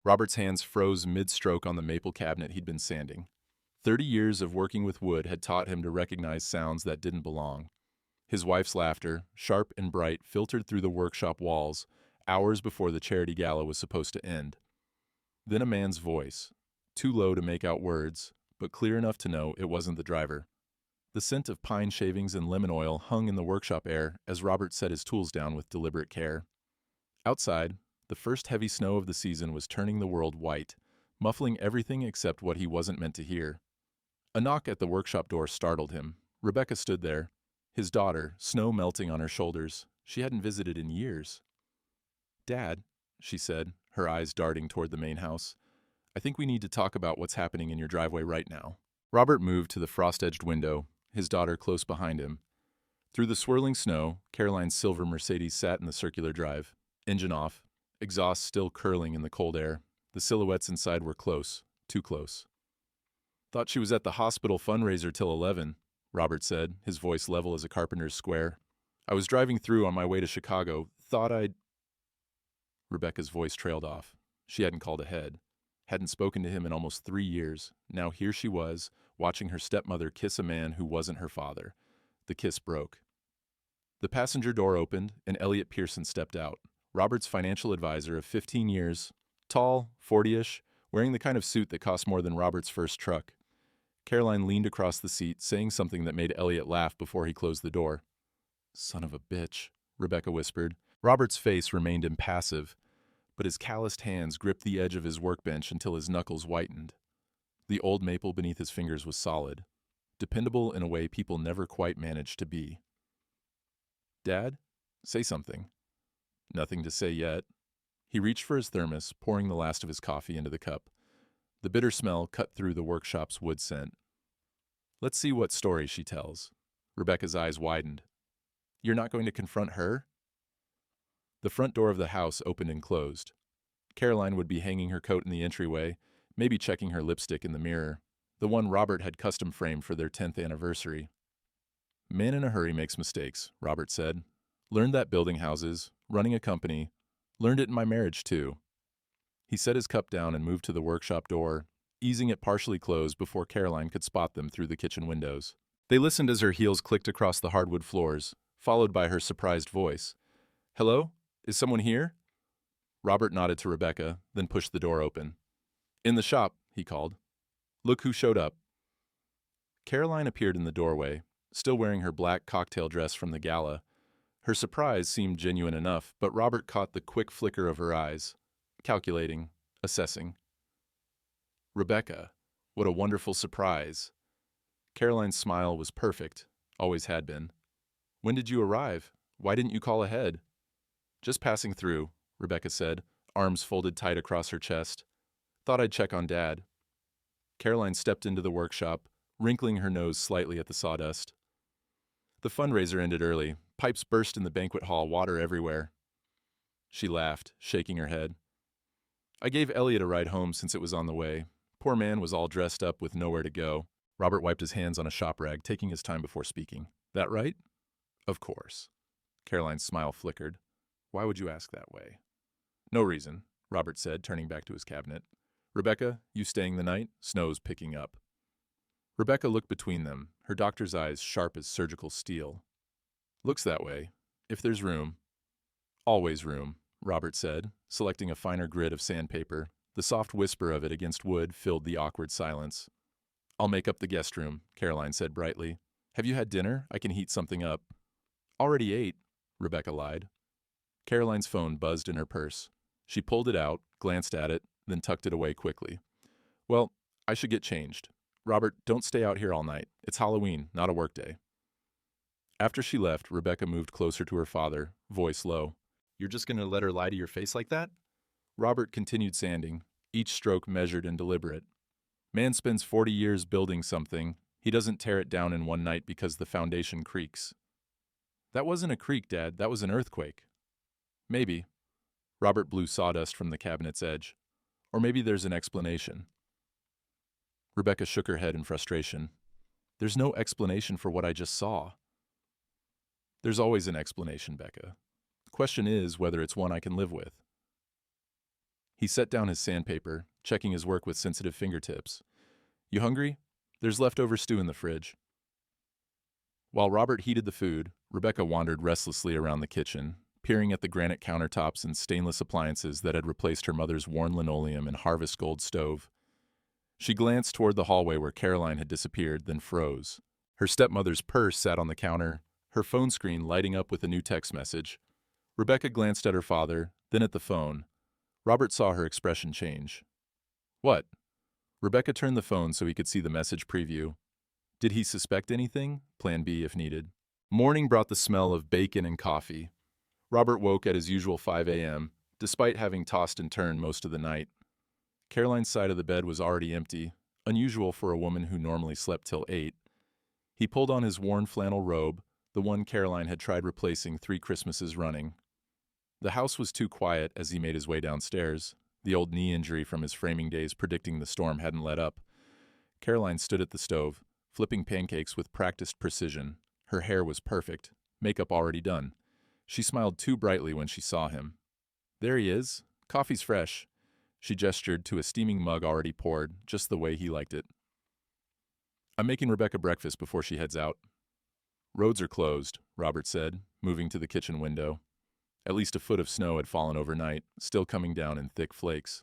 Robert's hands froze mid-stroke on the maple cabinet he'd been sanding. 30 years of working with wood had taught him to recognize sounds that didn't belong. His wife's laughter, sharp and bright, filtered through the workshop walls hours before the charity gala was supposed to end. Then a man's voice, too low to make out words, but clear enough to know it wasn't the driver. The scent of pine shavings and lemon oil hung in the workshop air as Robert set his tools down with deliberate care. Outside, the first heavy snow of the season was turning the world white, muffling everything except what he wasn't meant to hear. A knock at the workshop door startled him. Rebecca stood there, his daughter, snow melting on her shoulders. She hadn't visited in years. "Dad," she said, her eyes darting toward the main house, "I think we need to talk about what's happening in your driveway right now." Robert moved to the frost-edged window, his daughter close behind him. Through the swirling snow, Caroline's silver Mercedes sat in the circular drive, engine off, exhaust still curling in the cold air. The silhouettes inside were close, too close. "Thought she was at the hospital fundraiser till 11, Robert said, his voice level as a carpenter's square. "I was driving through on my way to Chicago. Thought I'd—" Rebecca's voice trailed off. She hadn't called ahead, hadn't spoken to him in almost 3 years. Now here she was, watching her stepmother kiss a man who wasn't her father. The kiss broke. The passenger door opened, and Elliot Pearson stepped out, Robert's financial advisor of 15 years, tall, 40-ish, wearing the kind of suit that cost more than Robert's first truck. Caroline leaned across the seat, saying something that made Elliot laugh before he closed the door. "Son of a bitch," Rebecca whispered. Robert's face remained impassive, but his calloused hands gripped the edge of his workbench until his knuckles whitened. The old maple beneath his fingers was solid, dependable in a way people never quite managed to be. "Dad, say something." Nothing to say yet. He reached for his thermos, pouring the last of his coffee into the cup. The bitter smell cut through the workshop's wood scent. "Let's see what story she tells." Rebecca's eyes widened. "You're not going to confront her?" The front door of the house opened and closed. Caroline would be hanging her coat in the entryway, maybe checking her lipstick in the mirror, the one Robert had custom framed for their 10th anniversary. "Man in a hurry makes mistakes," Robert said. "Learned that building houses, running a company. Learned it in my marriage, too." He set his cup down and moved to the workshop door, easing it partially closed before Caroline could spot them through the kitchen windows. They listened as her heels clicked across the hardwood floors, followed by her surprised voice. "Hello? Is someone here?" Robert nodded to Rebecca, then pushed the door open. "In the shop," he called. "Look who showed up." Caroline appeared in the doorway, still wearing her black cocktail dress from the gala. Her surprise seemed genuine enough, but Robert caught the quick flicker of her eyes, calculating, assessing. "Rebecca, what a wonderful surprise." Caroline's smile was perfect, always had been. "When did you arrive? Why didn't you call ahead?" "Just passing through," Rebecca said, arms folded tight across her chest. "Thought I'd check on Dad." Caroline stepped into the workshop, wrinkling her nose slightly at the sawdust. "The fundraiser ended early. Pipes burst in the banquet hall, water everywhere." She laughed, shaking her head. "I gave Elliot a ride home since it was on the way. Poor man was all dressed up with nowhere to go." Robert wiped his hands on a shop rag, taking his time before speaking. "That right?" "Of course." Caroline's smile flickered. "Why would you ask that way?" "No reason," Robert said, turning back to his cabinet. "Rebecca, you staying the night? Snow's picking up." Rebecca looked between them, her doctor's eyes sharp as surgical steel. "Looks that way. If there's room." "Always room," Robert said, selecting a finer grid of sandpaper. The soft whisper of it against wood filled the awkward silence. "I'll make up the guest room," Caroline said brightly. "Have you had dinner? I can heat something up." "Already ate," Rebecca lied. Caroline's phone buzzed in her purse. She pulled it out, glanced at it, then tucked it away quickly. "Well, I should get changed. Robert, don't stay out here all night. It's Halloween, not a workday." After she left, Rebecca moved closer to her father, voice low. "You're just going to let her lie to your face like that?" Robert continued sanding, each stroke measured and deliberate. "Man spends 40 years building something. He doesn't tear it down in one night because the foundation creaks." "That wasn't a creak, Dad. That was an earthquake." "Maybe." Robert blew sawdust from the cabinet's edge. "Or maybe there's an explanation." Rebecca shook her head in frustration. "There's no explanation for what I just saw." "There's always an explanation, Becca. The question is whether it's one I can live with." He set down his sandpaper, checking his work with sensitive fingertips. You hungry? There's leftover stew in the fridge. While Robert heated the food, Rebecca wandered restlessly around the kitchen, peering at the granite countertops and stainless appliances that had replaced her mother's worn linoleum and harvest gold stove. She glanced toward the hallway where Caroline had disappeared, then froze. Her stepmother's purse sat on the counter, her phone screen lighting up with a new text message. Rebecca glanced at her father, then at the phone. Robert saw her expression change. What? Rebecca turned the phone so he could see the message preview. Did he suspect anything? Plan B if needed. Morning brought the smell of bacon and coffee. Robert woke at his usual 5 a.m., despite having tossed and turned most of the night. Caroline's side of the bed was already empty, unusual for a woman who normally slept till 8. He pulled on his worn flannel robe, the one Caroline had tried replacing 3 Christmases running. The house was too quiet as he made his way downstairs, the old knee injury from his framing days predicting the storm hadn't let up. Caroline stood at the stove, flipping pancakes with practiced precision. Her hair was perfect, makeup already done. She smiled too brightly when she saw him. There he is. Coffee's fresh. She gestured to a steaming mug already poured, just the way he liked it. I'm making Rebecca breakfast before she heads out. Roads are closed, Robert said, moving to the kitchen window. At least a foot of snow had fallen overnight, still coming down in thick flakes.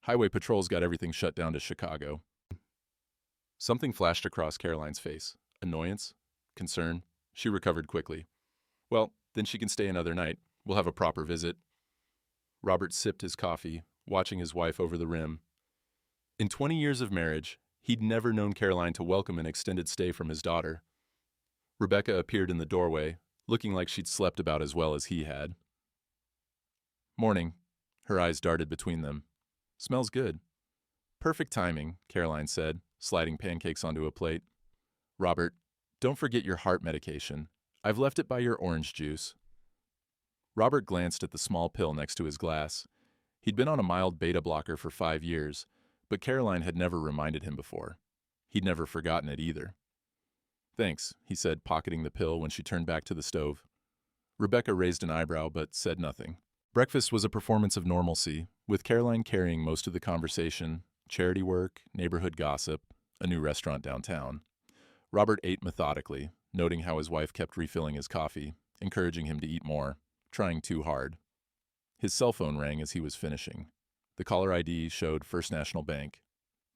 Highway patrols got everything shut down to Chicago. Something flashed across Caroline's face. Annoyance? Concern? She recovered quickly. Well, then she can stay another night. We'll have a proper visit. Robert sipped his coffee, watching his wife over the rim. In 20 years of marriage, he'd never known Caroline to welcome an extended stay from his daughter. Rebecca appeared in the doorway, looking like she'd slept about as well as he had. Morning. Her eyes darted between them. Smells good. Perfect timing, Caroline said, sliding pancakes onto a plate. Robert, don't forget your heart medication. I've left it by your orange juice. Robert glanced at the small pill next to his glass. He'd been on a mild beta blocker for 5 years, but Caroline had never reminded him before. He'd never forgotten it either. Thanks, he said, pocketing the pill when she turned back to the stove. Rebecca raised an eyebrow but said nothing. Breakfast was a performance of normalcy, with Caroline carrying most of the conversation, charity work, neighborhood gossip, a new restaurant downtown. Robert ate methodically, noting how his wife kept refilling his coffee, encouraging him to eat more, trying too hard. His cell phone rang as he was finishing. The caller ID showed First National Bank.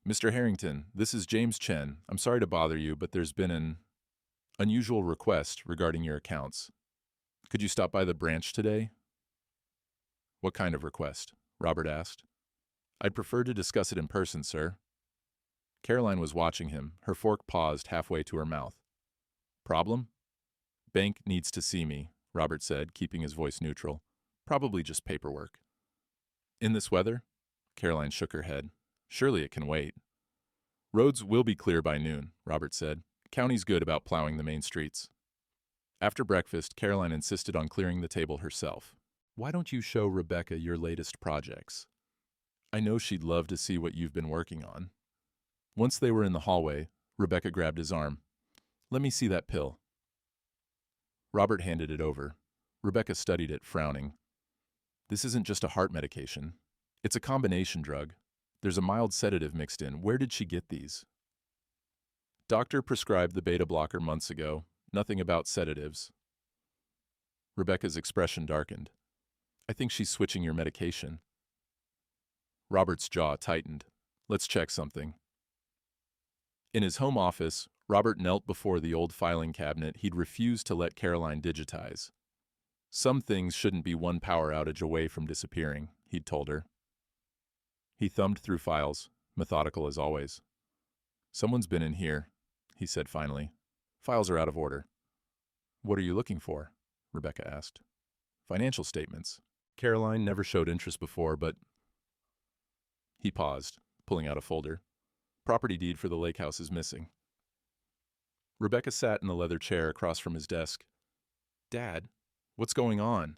Mr. Harrington, this is James Chen. I'm sorry to bother you, but there's been an unusual request regarding your accounts. Could you stop by the branch today? What kind of request? Robert asked. I'd prefer to discuss it in person, sir. Caroline was watching him, her fork paused halfway to her mouth. Problem? Bank needs to see me, Robert said, keeping his voice neutral. Probably just paperwork. In this weather? Caroline shook her head. Surely it can wait. Roads will be clear by noon, Robert said. County's good about plowing the main streets. After breakfast, Caroline insisted on clearing the table herself. Why don't you show Rebecca your latest projects? I know she'd love to see what you've been working on. Once they were in the hallway, Rebecca grabbed his arm. Let me see that pill. Robert handed it over. Rebecca studied it, frowning. This isn't just a heart medication. It's a combination drug. There's a mild sedative mixed in. Where did she get these? Doctor prescribed the beta blocker months ago. Nothing about sedatives. Rebecca's expression darkened. I think she's switching your medication. Robert's jaw tightened. Let's check something. In his home office, Robert knelt before the old filing cabinet he'd refused to let Caroline digitize. Some things shouldn't be one power outage away from disappearing, he'd told her. He thumbed through files, methodical as always. Someone's been in here, he said finally. Files are out of order. What are you looking for? Rebecca asked. Financial statements. Caroline never showed interest before, but... He paused, pulling out a folder. Property deed for the lake house is missing. Rebecca sat in the leather chair across from his desk. Dad, what's going on?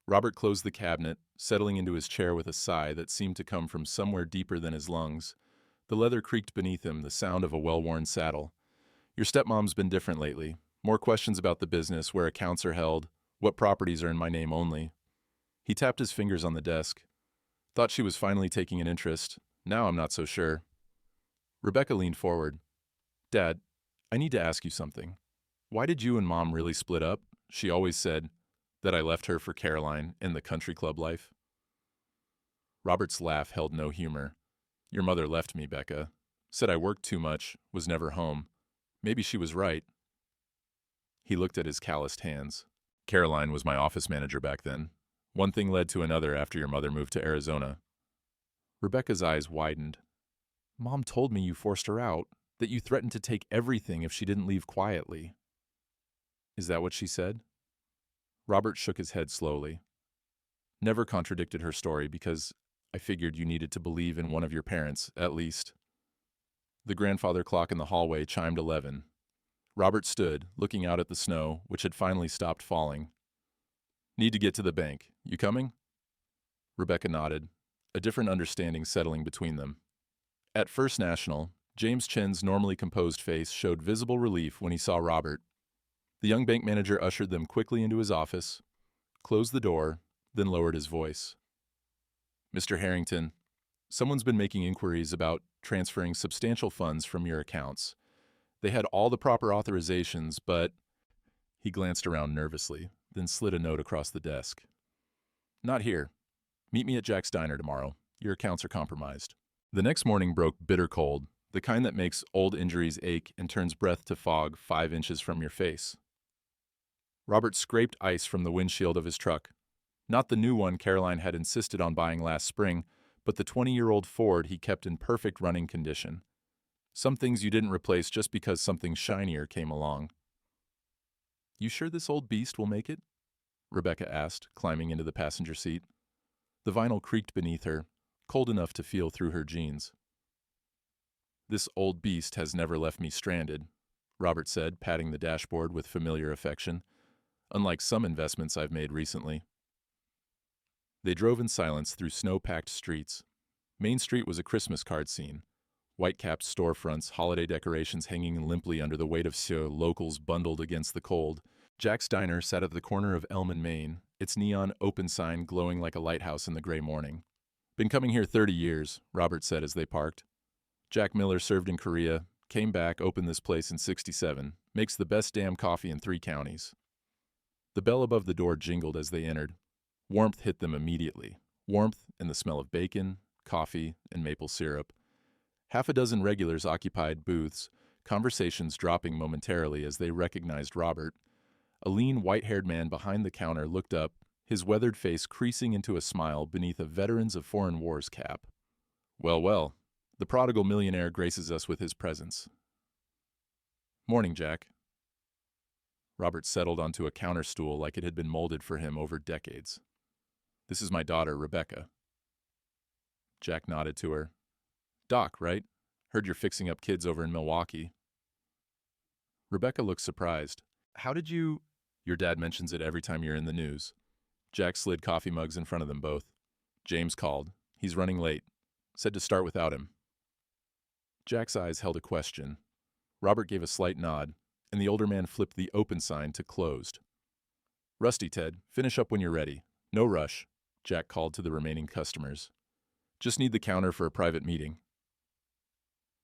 Robert closed the cabinet, settling into his chair with a sigh that seemed to come from somewhere deeper than his lungs. The leather creaked beneath him, the sound of a well-worn saddle. Your stepmom's been different lately. More questions about the business, where accounts are held, what properties are in my name only. He tapped his fingers on the desk. Thought she was finally taking an interest. Now I'm not so sure. Rebecca leaned forward. Dad, I need to ask you something. Why did you and Mom really split up? She always said that I left her for Caroline and the country club life. Robert's laugh held no humor. Your mother left me, Becca. Said I worked too much, was never home. Maybe she was right. He looked at his calloused hands. Caroline was my office manager back then. One thing led to another after your mother moved to Arizona. Rebecca's eyes widened. Mom told me you forced her out, that you threatened to take everything if she didn't leave quietly. Is that what she said? Robert shook his head slowly. Never contradicted her story because I figured you needed to believe in one of your parents, at least. The grandfather clock in the hallway chimed 11. Robert stood, looking out at the snow, which had finally stopped falling. Need to get to the bank. You coming? Rebecca nodded, a different understanding settling between them. At First National, James Chen's normally composed face showed visible relief when he saw Robert. The young bank manager ushered them quickly into his office, closed the door, then lowered his voice. Mr. Harrington, someone's been making inquiries about transferring substantial funds from your accounts. They had all the proper authorizations, but... He glanced around nervously, then slid a note across the desk. Not here. Meet me at Jack's Diner tomorrow. Your accounts are compromised. The next morning broke bitter cold, the kind that makes old injuries ache and turns breath to fog 5 inches from your face. Robert scraped ice from the windshield of his truck. Not the new one Caroline had insisted on buying last spring, but the 20-year-old Ford he kept in perfect running condition. Some things you didn't replace just because something shinier came along. You sure this old beast will make it? Rebecca asked, climbing into the passenger seat. The vinyl creaked beneath her, cold enough to feel through her jeans. This old beast has never left me stranded, Robert said, patting the dashboard with familiar affection, unlike some investments I've made recently. They drove in silence through snow-packed streets. Main Street was a Christmas card scene. White-capped storefronts, holiday decorations hanging limply under the weight of locals bundled against the cold. Jack's Diner sat at the corner of Elm and Main, its neon open sign glowing like a lighthouse in the gray morning. Been coming here 30 years, Robert said as they parked. Jack Miller served in Korea, came back, opened this place in '67, makes the best damn coffee in 3 counties. The bell above the door jingled as they entered. Warmth hit them immediately. Warmth and the smell of bacon, coffee, and maple syrup. Half a dozen regulars occupied booths, conversations dropping momentarily as they recognized Robert. A lean, white-haired man behind the counter looked up, his weathered face creasing into a smile beneath a Veterans of Foreign Wars cap. Well, well, the prodigal millionaire graces us with his presence. Morning, Jack. Robert settled onto a counter stool like it had been molded for him over decades. This is my daughter, Rebecca. Jack nodded to her. Doc, right? Heard you're fixing up kids over in Milwaukee. Rebecca looked surprised. How did you... Your dad mentions it every time you're in the news. Jack slid coffee mugs in front of them both. James called. He's running late. Said to start without him. Jack's eyes held a question. Robert gave a slight nod, and the older man flipped the open sign to closed. Rusty, Ted, finish up when you're ready. No rush, Jack called to the remaining customers. Just need the counter for a private meeting.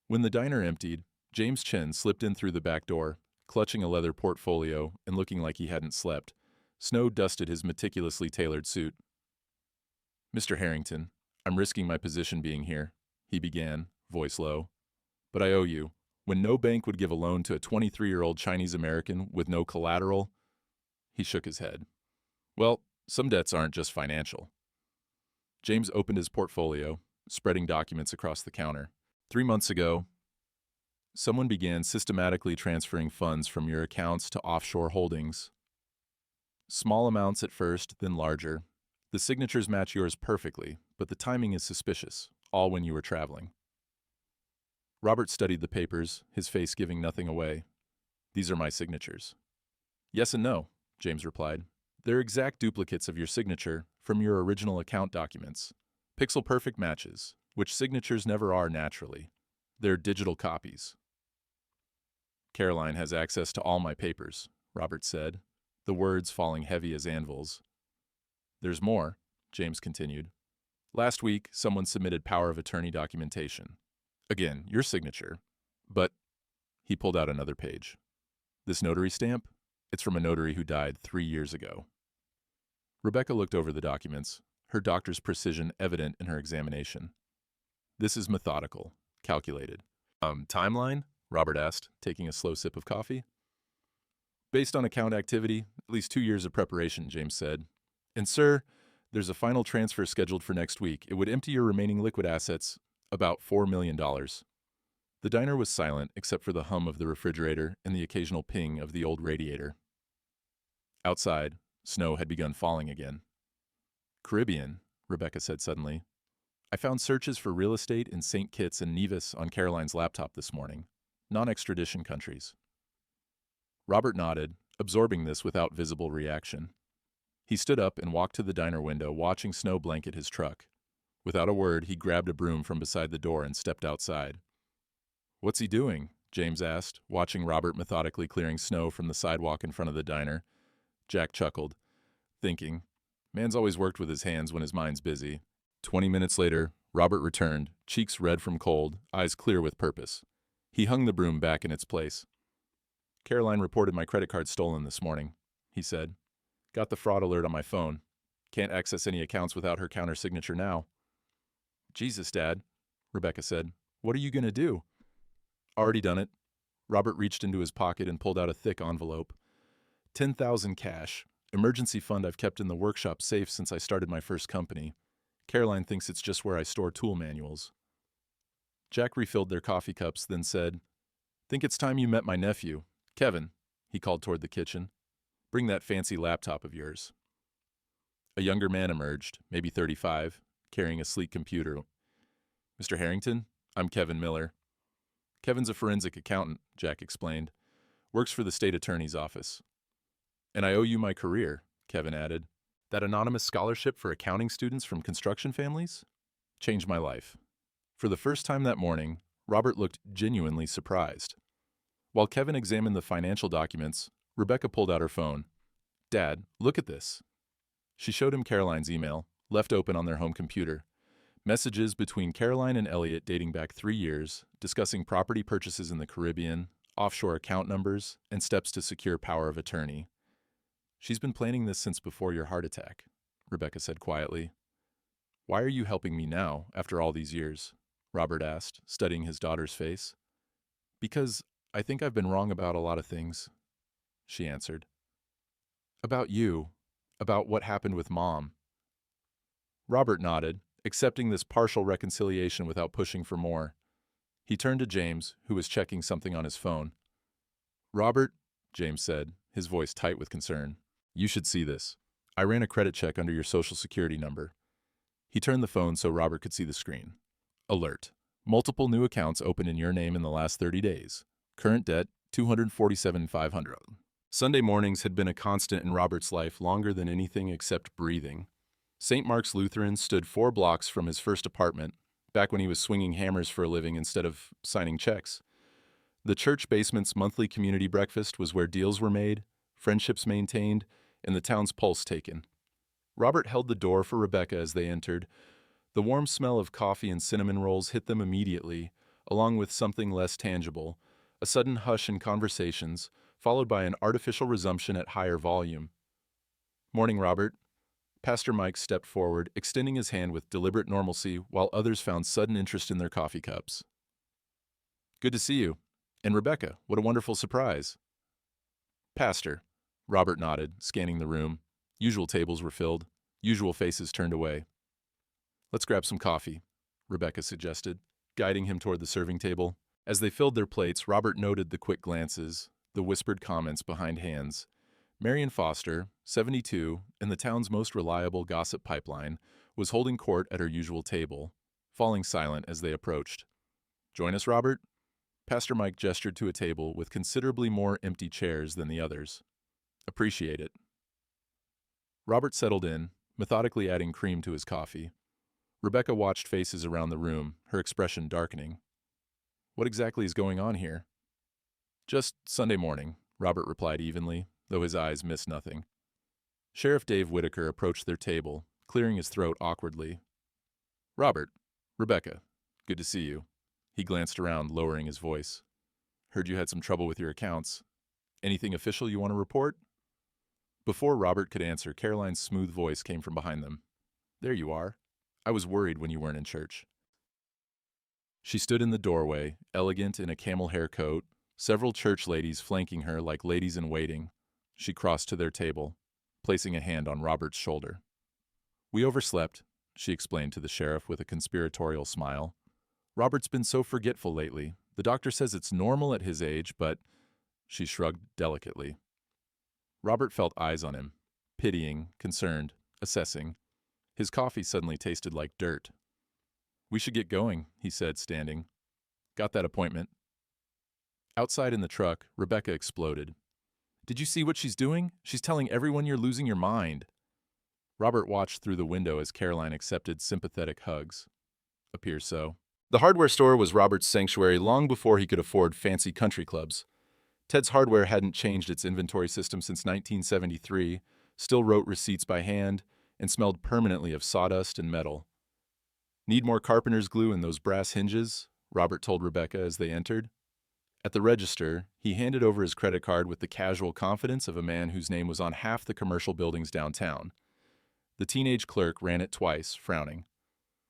When the diner emptied, James Chen slipped in through the back door, clutching a leather portfolio and looking like he hadn't slept. Snow dusted his meticulously tailored suit. Mr. Harrington, I'm risking my position being here, he began, voice low. But I owe you. When no bank would give a loan to a 23-year-old Chinese-American with no collateral, he shook his head. Well, some debts aren't just financial. James opened his portfolio, spreading documents across the counter. 3 months ago, someone began systematically transferring funds from your accounts to offshore holdings. Small amounts at first, then larger. The signatures match yours perfectly, but the timing is suspicious, all when you were traveling. Robert studied the papers, his face giving nothing away. These are my signatures. Yes and no, James replied. They're exact duplicates of your signature from your original account documents. Pixel-perfect matches, which signatures never are naturally. They're digital copies. Caroline has access to all my papers, Robert said, the words falling heavy as anvils. There's more, James continued. Last week, someone submitted power of attorney documentation. Again, your signature. But he pulled out another page. This notary stamp? It's from a notary who died 3 years ago. Rebecca looked over the documents, her doctor's precision evident in her examination. This is methodical, calculated. Timeline? Robert asked, taking a slow sip of coffee. Based on account activity, at least 2 years of preparation, James said. And sir, there's a final transfer scheduled for next week. It would empty your remaining liquid assets, about $4 million. The diner was silent except for the hum of the refrigerator and the occasional ping of the old radiator. Outside, snow had begun falling again. Caribbean, Rebecca said suddenly. I found searches for real estate in St. Kitts and Nevis on Caroline's laptop this morning. Non-extradition countries. Robert nodded, absorbing this without visible reaction. He stood up and walked to the diner window, watching snow blanket his truck. Without a word, he grabbed a broom from beside the door and stepped outside. What's he doing? James asked, watching Robert methodically clearing snow from the sidewalk in front of the diner. Jack chuckled, thinking, man's always worked with his hands when his mind's busy. 20 minutes later, Robert returned, cheeks red from cold, eyes clear with purpose. He hung the broom back in its place. Caroline reported my credit card stolen this morning, he said. Got the fraud alert on my phone. Can't access any accounts without her countersignature now. Jesus, Dad, Rebecca said. What are you going to do? Already done it. Robert reached into his pocket and pulled out a thick envelope. 10,000 cash. Emergency fund I've kept in the workshop safe since I started my first company. Caroline thinks it's just where I store tool manuals. Jack refilled their coffee cups, then said, Think it's time you met my nephew. Kevin, he called toward the kitchen. Bring that fancy laptop of yours. A younger man emerged, maybe 35, carrying a sleek computer. Mr. Harrington, I'm Kevin Miller. Kevin's a forensic accountant, Jack explained. Works for the state attorney's office. And I owe you my career, Kevin added. That anonymous scholarship for accounting students from construction families changed my life. For the first time that morning, Robert looked genuinely surprised. While Kevin examined the financial documents, Rebecca pulled out her phone. Dad, look at this. She showed him Caroline's email, left open on their home computer. Messages between Caroline and Elliot dating back 3 years, discussing property purchases in the Caribbean, offshore account numbers, and steps to secure power of attorney. She's been planning this since before your heart attack, Rebecca said quietly. Why are you helping me now, after all these years? Robert asked, studying his daughter's face. Because I think I've been wrong about a lot of things, she answered. About you, about what happened with Mom. Robert nodded, accepting this partial reconciliation without pushing for more. He turned to James, who was checking something on his phone. Robert, James said, his voice tight with concern, you should see this. I ran a credit check under your social security number. He turned the phone so Robert could see the screen. Alert. Multiple new accounts opened in your name in the last 30 days. Current debt, $247,500. Sunday mornings had been a constant in Robert's life longer than anything except breathing. St. Mark's Lutheran stood 4 blocks from his first apartment, back when he was swinging hammers for a living instead of signing checks. The church basement's monthly community breakfast was where deals were made, friendships maintained, and the town's pulse taken. Robert held the door for Rebecca as they entered. The warm smell of coffee and cinnamon rolls hit them immediately, along with something less tangible, a sudden hush in conversations, followed by an artificial resumption at higher volume. Morning, Robert. Pastor Mike stepped forward, extending his hand with deliberate normalcy while others found sudden interest in their coffee cups. Good to see you. And Rebecca, what a wonderful surprise. Pastor. Robert nodded, scanning the room. Usual tables were filled. Usual faces turned away. Let's grab some coffee, Rebecca suggested, guiding him toward the serving table. As they filled their plates, Robert noted the quick glances, the whispered comments behind hands. Marion Foster, 72, and the town's most reliable gossip pipeline, was holding court at her usual table, falling silent as they approached. Join us, Robert? Pastor Mike gestured to a table with considerably more empty chairs than the others. Appreciate it. Robert settled in, methodically adding cream to his coffee. Rebecca watched faces around the room, her expression darkening. What exactly is going on here? Just Sunday morning, Robert replied evenly, though his eyes missed nothing. Sheriff Dave Whitaker approached their table, clearing his throat awkwardly. Robert, Rebecca, good to see you. He glanced around, lowering his voice. Heard you had some trouble with your accounts. Anything official you want to report? Before Robert could answer, Caroline's smooth voice came from behind them. There you are. I was worried when you weren't in church. She stood in the doorway, elegant in a camel hair coat, several church ladies flanking her like ladies in waiting. She crossed to their table, placing a hand on Robert's shoulder. We overslept, she explained to the sheriff with a conspiratorial smile. Robert's been so forgetful lately. The doctor says it's normal at his age, but… She shrugged delicately. Robert felt eyes on him, pitying, concerned, assessing. His coffee suddenly tasted like dirt. We should get going, he said, standing. Got that appointment. Outside in the truck, Rebecca exploded. Did you see what she's doing? She's telling everyone you're losing your mind. Robert watched through the window as Caroline accepted sympathetic hugs. Appears so. The hardware store was Robert's sanctuary long before he could afford fancy country clubs. Ted's Hardware hadn't changed its inventory system since 1973, still wrote receipts by hand, and smelled permanently of sawdust and metal. Need more carpenter's glue in those brass hinges? Robert told Rebecca as they entered. At the register, he handed over his credit card with the casual confidence of a man whose name was on half the commercial buildings downtown. The teenage clerk ran it twice, frowning.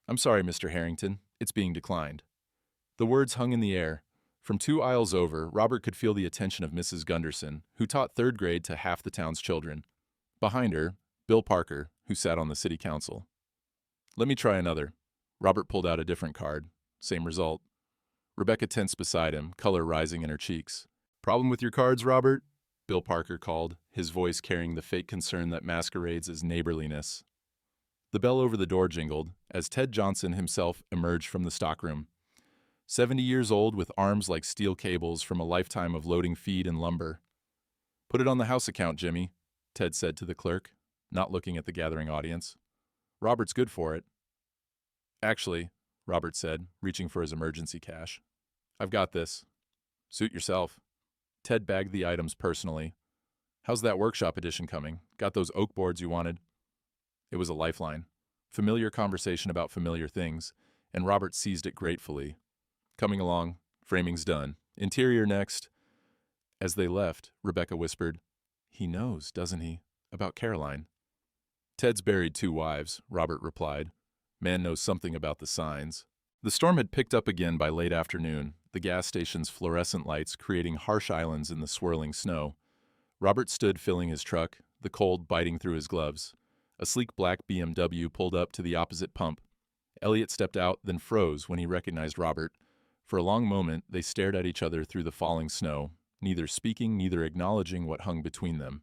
I'm sorry, Mr. Harrington. It's being declined. The words hung in the air. From 2 aisles over, Robert could feel the attention of Mrs. Gunderson, who taught 3rd grade to half the town's children. Behind her, Bill Parker, who sat on the city council. Let me try another. Robert pulled out a different card. Same result. Rebecca tensed beside him, color rising in her cheeks. Problem with your cards, Robert? Bill Parker called, his voice carrying the fake concern that masquerades as neighborliness. The bell over the door jingled as Ted Johnson himself emerged from the stockroom. 70 years old with arms like steel cables from a lifetime of loading feed and lumber. Put it on the house account, Jimmy, Ted said to the clerk, not looking at the gathering audience. Robert's good for it. Actually, Robert said, reaching for his emergency cash. I've got this. Suit yourself. Ted bagged the items personally. How's that workshop edition coming? Got those oak boards you wanted? It was a lifeline. Familiar conversation about familiar things, and Robert seized it gratefully. Coming along, framing's done. Interior next. As they left, Rebecca whispered, He knows, doesn't he, about Caroline? Ted's buried 2 wives, Robert replied. Man knows something about the signs. The storm had picked up again by late afternoon, the gas station's fluorescent lights creating harsh islands in the swirling snow. Robert stood filling his truck, the cold biting through his gloves. A sleek black BMW pulled up to the opposite pump. Elliot stepped out, then froze when he recognized Robert. For a long moment, they stared at each other through the falling snow, neither speaking, neither acknowledging what hung between them.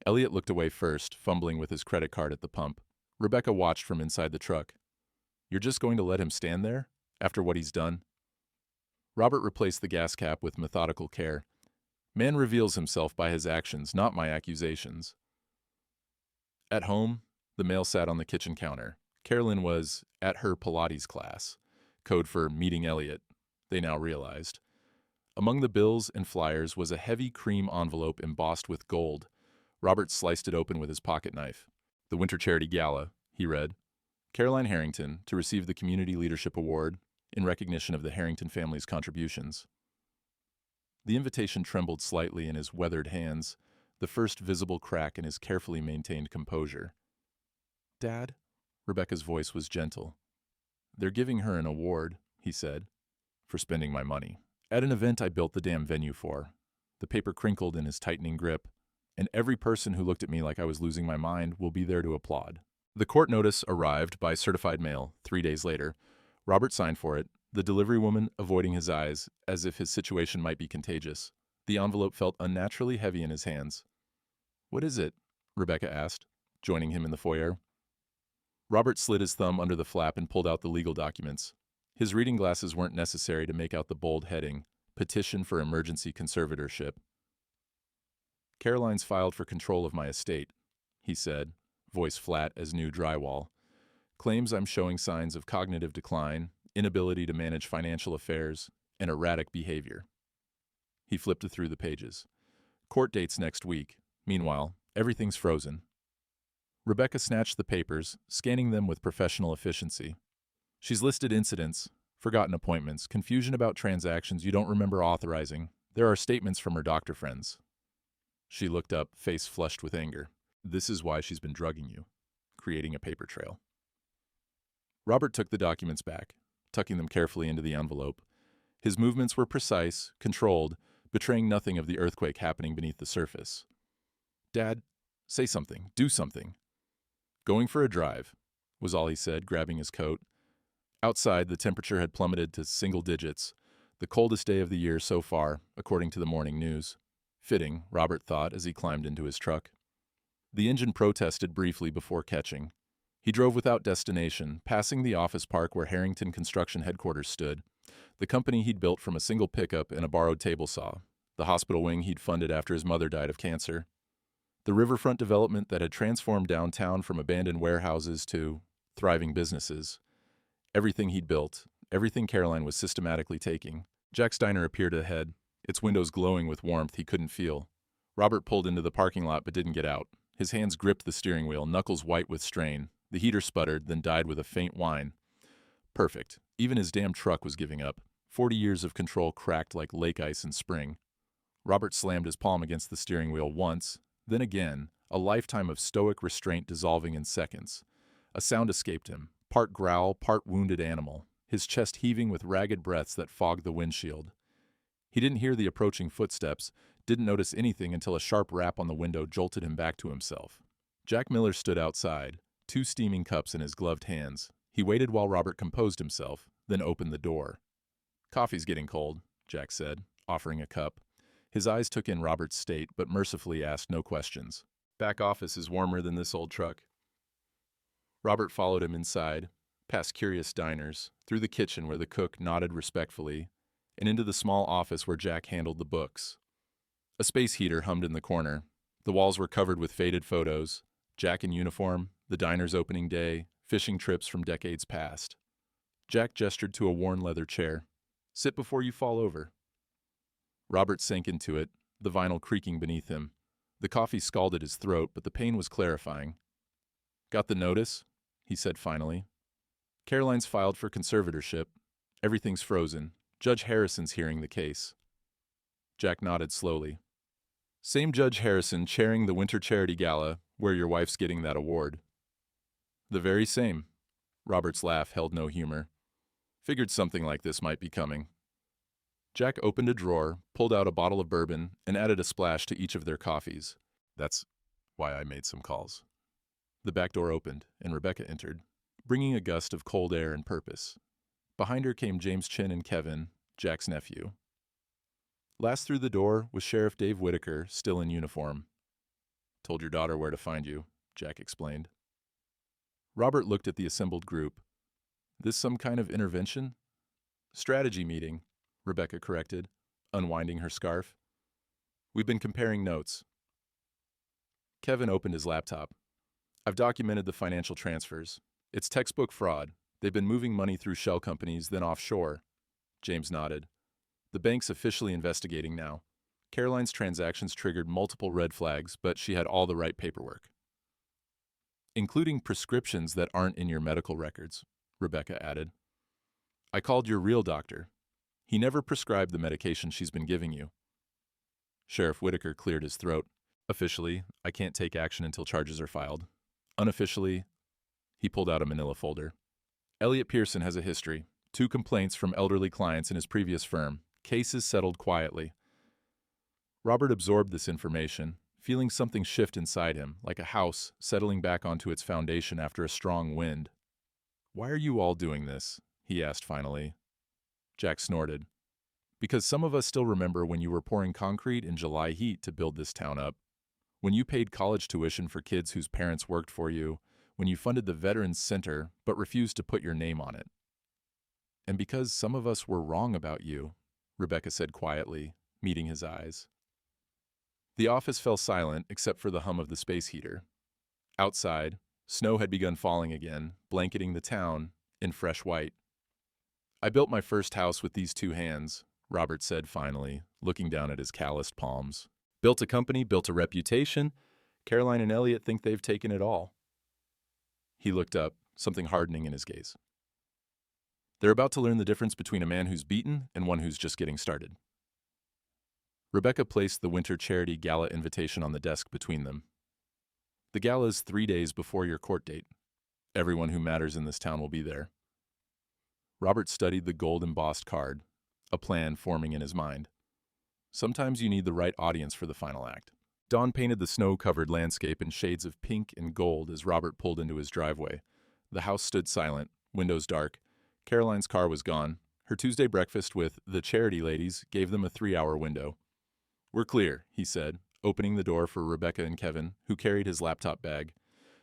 Elliot looked away first, fumbling with his credit card at the pump. Rebecca watched from inside the truck. You're just going to let him stand there? After what he's done? Robert replaced the gas cap with methodical care. Man reveals himself by his actions, not my accusations. At home, the male sat on the kitchen counter. Carolyn was at her Pilates class, code for meeting Elliot, they now realized. Among the bills and flyers was a heavy cream envelope embossed with gold. Robert sliced it open with his pocket knife. The Winter Charity Gala, he read. Caroline Harrington to receive the Community Leadership Award in recognition of the Harrington family's contributions. The invitation trembled slightly in his weathered hands, the first visible crack in his carefully maintained composure. Dad? Rebecca's voice was gentle. They're giving her an award, he said, for spending my money. At an event I built the damn venue for. The paper crinkled in his tightening grip, and every person who looked at me like I was losing my mind will be there to applaud. The court notice arrived by certified mail 3 days later. Robert signed for it, the delivery woman avoiding his eyes as if his situation might be contagious. The envelope felt unnaturally heavy in his hands. What is it? Rebecca asked, joining him in the foyer. Robert slid his thumb under the flap and pulled out the legal documents. His reading glasses weren't necessary to make out the bold heading, Petition for Emergency Conservatorship. Caroline's filed for control of my estate, he said, voice flat as new drywall. Claims I'm showing signs of cognitive decline, inability to manage financial affairs, and erratic behavior. He flipped through the pages. Court dates next week. Meanwhile, everything's frozen. Rebecca snatched the papers, scanning them with professional efficiency. She's listed incidents, forgotten appointments, confusion about transactions you don't remember authorizing. There are statements from her doctor friends. She looked up, face flushed with anger. This is why she's been drugging you, creating a paper trail. Robert took the documents back, tucking them carefully into the envelope. His movements were precise, controlled, betraying nothing of the earthquake happening beneath the surface. Dad, say something, do something. Going for a drive, was all he said, grabbing his coat. Outside, the temperature had plummeted to single digits, the coldest day of the year so far, according to the morning news. Fitting, Robert thought as he climbed into his truck. The engine protested briefly before catching. He drove without destination, passing the office park where Harrington Construction headquarters stood, the company he'd built from a single pickup and a borrowed table saw, the hospital wing he'd funded after his mother died of cancer, the riverfront development that had transformed downtown from abandoned warehouses to thriving businesses. Everything he'd built, everything Caroline was systematically taking. Jack's diner appeared ahead, its windows glowing with warmth he couldn't feel. Robert pulled into the parking lot but didn't get out. His hands gripped the steering wheel, knuckles white with strain. The heater sputtered, then died with a faint whine. Perfect. Even his damn truck was giving up. 40 years of control cracked like lake ice in spring. Robert slammed his palm against the steering wheel once, then again, a lifetime of stoic restraint dissolving in seconds. A sound escaped him, part growl, part wounded animal, his chest heaving with ragged breaths that fogged the windshield. He didn't hear the approaching footsteps, didn't notice anything until a sharp rap on the window jolted him back to himself. Jack Miller stood outside, 2 steaming cups in his gloved hands. He waited while Robert composed himself, then opened the door. "Coffee's getting cold," Jack said, offering a cup. His eyes took in Robert's state, but mercifully asked no questions. "Back office is warmer than this old truck." Robert followed him inside, past curious diners, through the kitchen where the cook nodded respectfully, and into the small office where Jack handled the books. A space heater hummed in the corner. The walls were covered with faded photos, Jack in uniform, the diner's opening day, fishing trips from decades past. Jack gestured to a worn leather chair. "Sit before you fall over." Robert sank into it, the vinyl creaking beneath him. The coffee scalded his throat, but the pain was clarifying. "Got the notice?" he said finally. "Caroline's filed for conservatorship. Everything's frozen. Judge Harrison's hearing the case." Jack nodded slowly. "Same Judge Harrison chairing the Winter Charity Gala, where your wife's getting that award." "The very same." Robert's laugh held no humor. "Figured something like this might be coming." Jack opened a drawer, pulled out a bottle of bourbon, and added a splash to each of their coffees. "That's why I made some calls." The back door opened, and Rebecca entered, bringing a gust of cold air and purpose. Behind her came James Chin and Kevin, Jack's nephew. Last through the door was Sheriff Dave Whitaker, still in uniform. "Told your daughter where to find you," Jack explained. Robert looked at the assembled group. "This some kind of intervention?" "Strategy meeting," Rebecca corrected, unwinding her scarf. "We've been comparing notes." Kevin opened his laptop. "I've documented the financial transfers. It's textbook fraud. They've been moving money through shell companies, then offshore." James nodded. "The bank's officially investigating now. Caroline's transactions triggered multiple red flags, but she had all the right paperwork. Including prescriptions that aren't in your medical records," Rebecca added. "I called your real doctor. He never prescribed the medication she's been giving you." Sheriff Whitaker cleared his throat. "Officially, I can't take action until charges are filed. Unofficially," he pulled out a manila folder. "Elliot Pearson has a history. 2 complaints from elderly clients in his previous firm. Cases settled quietly." Robert absorbed this information, feeling something shift inside him, like a house settling back onto its foundation after a strong wind. "Why are you all doing this?" he asked finally. Jack snorted. "Because some of us still remember when you were pouring concrete in July heat to build this town up. When you paid college tuition for kids whose parents worked for you. When you funded the Veterans Center but refused to put your name on it. And because some of us were wrong about you," Rebecca said quietly, meeting his eyes. The office fell silent except for the hum of the space heater. Outside, snow had begun falling again, blanketing the town in fresh white. "I built my first house with these 2 hands," Robert said finally, looking down at his calloused palms. "Built a company, built a reputation. Caroline and Elliot think they've taken it all." He looked up, something hardening in his gaze. They're about to learn the difference between a man who's beaten and one who's just getting started. Rebecca placed the winter charity gala invitation on the desk between them. The gala is 3 days before your court date. Everyone who matters in this town will be there. Robert studied the gold-embossed card, a plan forming in his mind. Sometimes you need the right audience for the final act. Dawn painted the snow-covered landscape in shades of pink and gold as Robert pulled into his driveway. The house stood silent, windows dark. Caroline's car was gone. Her Tuesday breakfast with the charity ladies gave them a 3-hour window. "We're clear," he said, opening the door for Rebecca and Kevin, who carried his laptop bag.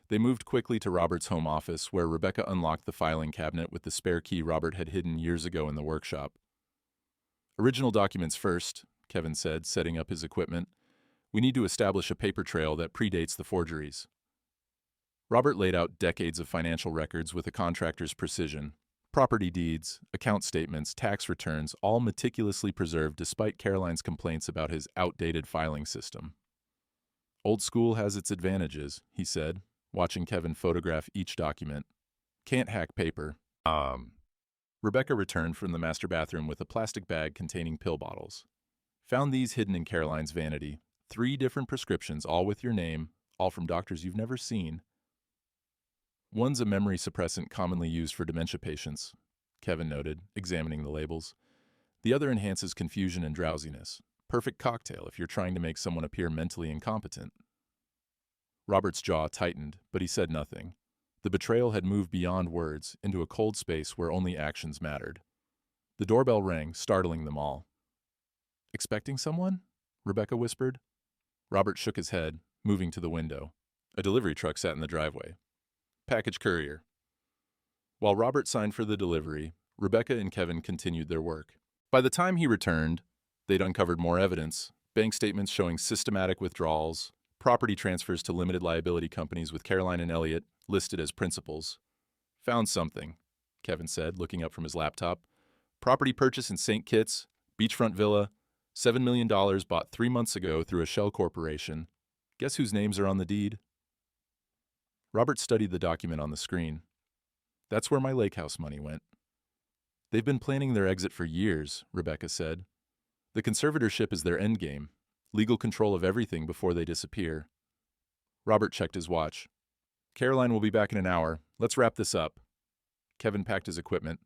They moved quickly to Robert's home office, where Rebecca unlocked the filing cabinet with the spare key Robert had hidden years ago in the workshop. "Original documents first," Kevin said, setting up his equipment. "We need to establish a paper trail that predates the forgeries." Robert laid out decades of financial records with a contractor's precision. Property deeds, account statements, tax returns, all meticulously preserved despite Caroline's complaints about his outdated filing system. "Old school has its advantages," he said, watching Kevin photograph each document. "Can't hack paper." Rebecca returned from the master bathroom with a plastic bag containing pill bottles. "Found these hidden in Caroline's vanity. 3 different prescriptions, all with your name, all from doctors you've never seen. One's a memory suppressant commonly used for dementia patients," Kevin noted, examining the labels. "The other enhances confusion and drowsiness. Perfect cocktail if you're trying to make someone appear mentally incompetent." Robert's jaw tightened, but he said nothing. The betrayal had moved beyond words, into a cold space where only actions mattered. The doorbell rang, startling them all. "Expecting someone?" Rebecca whispered. Robert shook his head, moving to the window. A delivery truck sat in the driveway. "Package courier." While Robert signed for the delivery, Rebecca and Kevin continued their work. By the time he returned, they'd uncovered more evidence: bank statements showing systematic withdrawals, property transfers to limited liability companies with Caroline and Elliot listed as principals. "Found something," Kevin said, looking up from his laptop. "Property purchase in St. Kitts, beachfront villa, $7 million bought 3 months ago through a shell corporation. Guess whose names are on the deed?" Robert studied the document on the screen. "That's where my lake house money went." "They've been planning their exit for years," Rebecca said. "The conservatorship is their endgame, legal control of everything before they disappear." Robert checked his watch. "Caroline will be back in an hour. Let's wrap this up." Kevin packed his equipment.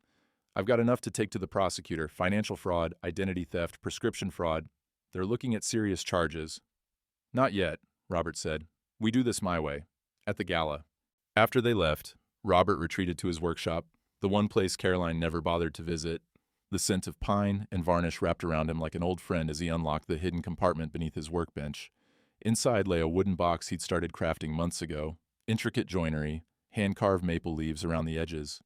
"I've got enough to take to the prosecutor: financial fraud, identity theft, prescription fraud. They're looking at serious charges." "Not yet," Robert said. "We do this my way. At the gala." After they left, Robert retreated to his workshop, the one place Caroline never bothered to visit. The scent of pine and varnish wrapped around him like an old friend as he unlocked the hidden compartment beneath his workbench. Inside lay a wooden box he'd started crafting months ago, intricate joinery, hand-carved maple leaves around the edges.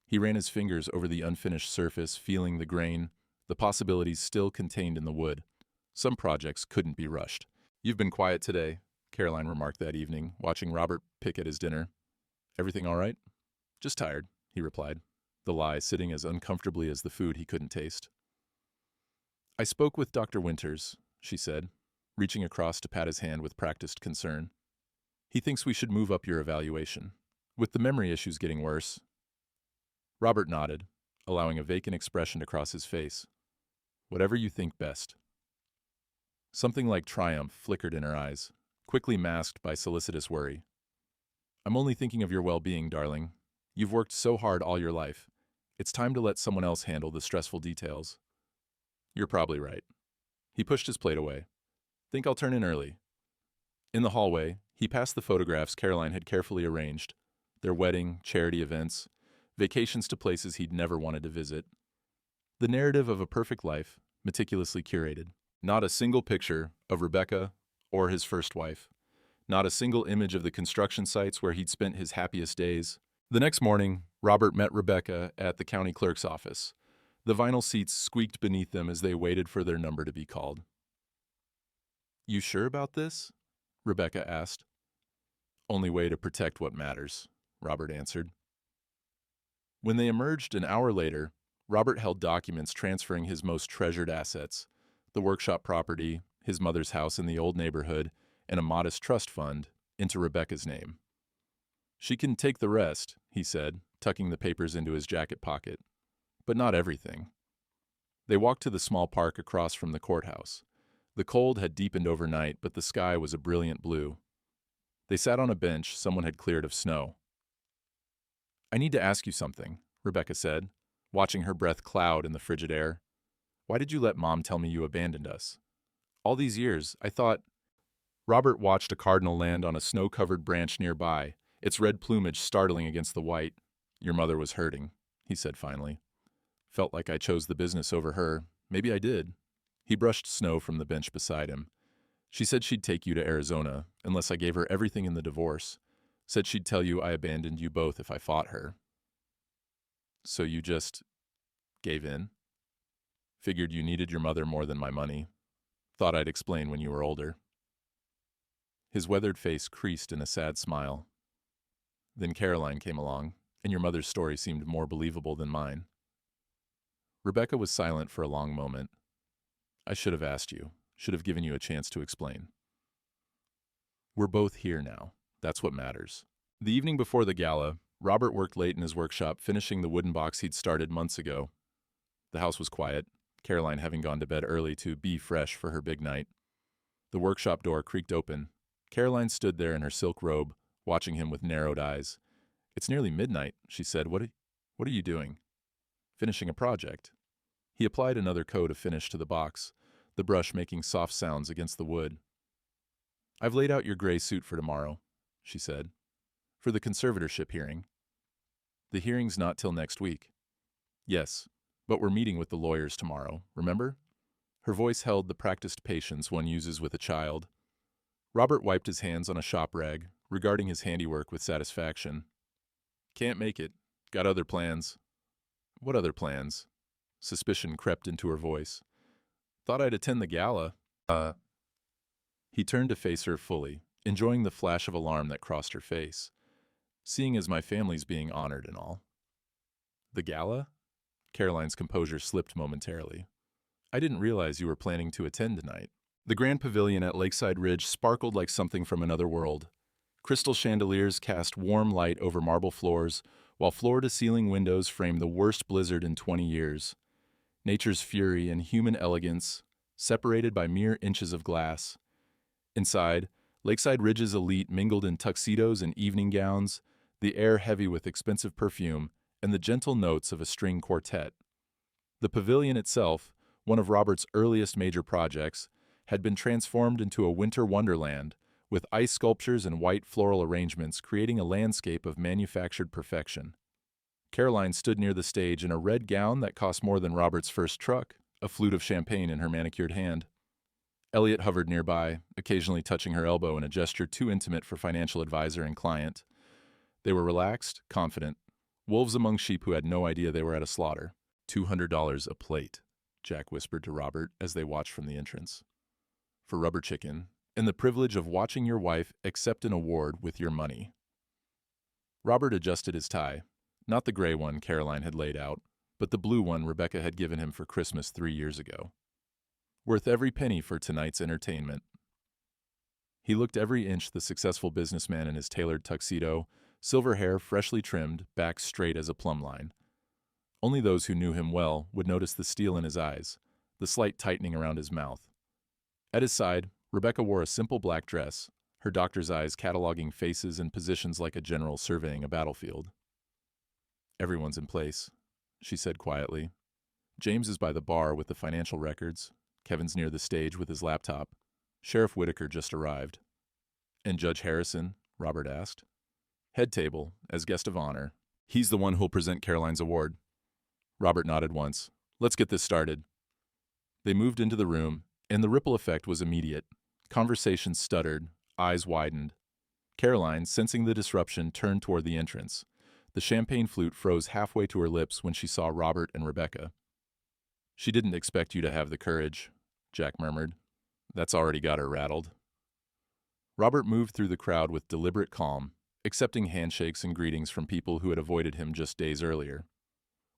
He ran his fingers over the unfinished surface, feeling the grain, the possibilities still contained in the wood. Some projects couldn't be rushed. "You've been quiet today," Caroline remarked that evening, watching Robert pick at his dinner. "Everything all right?" "Just tired," he replied, the lie sitting as uncomfortably as the food he couldn't taste. "I spoke with Dr. Winters," she said, reaching across to pat his hand with practiced concern. "He thinks we should move up your evaluation. With the memory issues getting worse." Robert nodded, allowing a vacant expression to cross his face. "Whatever you think best." Something like triumph flickered in her eyes, quickly masked by solicitous worry. "I'm only thinking of your well-being, darling. You've worked so hard all your life. It's time to let someone else handle the stressful details." "You're probably right." He pushed his plate away. "Think I'll turn in early." In the hallway, he passed the photographs Caroline had carefully arranged: their wedding, charity events, vacations to places he'd never wanted to visit. The narrative of a perfect life, meticulously curated. Not a single picture of Rebecca or his first wife. Not a single image of the construction sites where he'd spent his happiest days. The next morning, Robert met Rebecca at the county clerk's office. The vinyl seats squeaked beneath them as they waited for their number to be called. "You sure about this?" Rebecca asked. "Only way to protect what matters," Robert answered. When they emerged an hour later, Robert held documents transferring his most treasured assets: the workshop property, his mother's house in the old neighborhood, and a modest trust fund, into Rebecca's name. "She can take the rest," he said, tucking the papers into his jacket pocket. but not everything. They walked to the small park across from the courthouse. The cold had deepened overnight, but the sky was a brilliant blue. They sat on a bench someone had cleared of snow. "I need to ask you something," Rebecca said, watching her breath cloud in the frigid air. "Why did you let Mom tell me you abandoned us? All these years, I thought—" Robert watched a cardinal land on a snow-covered branch nearby, its red plumage startling against the white. "Your mother was hurting," he said finally. "Felt like I chose the business over her. Maybe I did." He brushed snow from the bench beside him. "She said she'd take you to Arizona, unless I gave her everything in the divorce. Said she'd tell you I abandoned you both if I fought her." "So you just gave in? Figured you needed your mother more than my money. Thought I'd explain when you were older." His weathered face creased in a sad smile. "Then Caroline came along, and your mother's story seemed more believable than mine." Rebecca was silent for a long moment. "I should have asked you, should have given you a chance to explain. We're both here now. That's what matters." The evening before the gala, Robert worked late in his workshop finishing the wooden box he'd started months ago. The house was quiet, Caroline having gone to bed early to be fresh for her big night. The workshop door creaked open. Caroline stood there in her silk robe, watching him with narrowed eyes. "It's nearly midnight," she said. What are you doing?" "Finishing a project." He applied another coat of finish to the box, the brush making soft sounds against the wood. "I've laid out your gray suit for tomorrow," she said. "For the conservatorship hearing." "The hearing's not till next week." "Yes, but we're meeting with the lawyers tomorrow, remember?" Her voice held the practiced patience one uses with a child. Robert wiped his hands on a shop rag, regarding his handiwork with satisfaction. "Can't make it. Got other plans." "What other plans?" Suspicion crept into her voice. "Thought I'd attend the gala." He turned to face her fully, enjoying the flash of alarm that crossed her face. "Seeing as my family's being honored and all." "The gala?" Caroline's composure slipped momentarily. "I didn't realize you were planning to attend tonight." The grand pavilion at Lakeside Ridge sparkled like something from another world. Crystal chandeliers cast warm light over marble floors, while floor-to-ceiling windows framed the worst blizzard in 20 years. Nature's fury and human elegance, separated by mere inches of glass. Inside, Lakeside Ridge's elite mingled in tuxedos and evening gowns, the air heavy with expensive perfume and the gentle notes of a string quartet. The pavilion itself, one of Robert's earliest major projects, had been transformed into a winter wonderland, with ice sculptures and white floral arrangements creating a landscape of manufactured perfection. Caroline stood near the stage in a red gown that cost more than Robert's first truck, a flute of champagne in her manicured hand. Elliot hovered nearby, occasionally touching her elbow in a gesture too intimate for financial advisor and client. They were relaxed, confident, wolves among sheep who had no idea they were at a slaughter. $200 a plate, Jack whispered to Robert as they watched from the entrance. "For rubber chicken, and the privilege of watching your wife accept an award with your money." Robert adjusted his tie. Not the gray one Caroline had laid out, but the blue one Rebecca had given him for Christmas 3 years ago. "Worth every penny for tonight's entertainment." He looked every inch the successful businessman in his tailored tuxedo, silver hair freshly trimmed, back straight as a plumb line. Only those who knew him well would notice the steel in his eyes, the slight tightening around his mouth. At his side, Rebecca wore a simple black dress, her doctor's eyes cataloging faces and positions like a general surveying a battlefield. "Everyone's in place," she said quietly. "James is by the bar with the financial records. Kevin's near the stage with his laptop. Sheriff Whitaker just arrived." "And Judge Harrison?" Robert asked. "Head table, as guest of honor. He's the one who'll present Caroline's award." Robert nodded once. "Let's get this started." They moved into the room, and the ripple effect was immediate. Conversation stuttered, eyes widened. Caroline, sensing the disruption, turned toward the entrance. The champagne flute froze halfway to her lips when she saw Robert and Rebecca. "She didn't expect you to have the courage," Jack murmured. "That's already got her rattled." Robert moved through the crowd with deliberate calm, accepting handshakes and greetings from people who had avoided him just days earlier.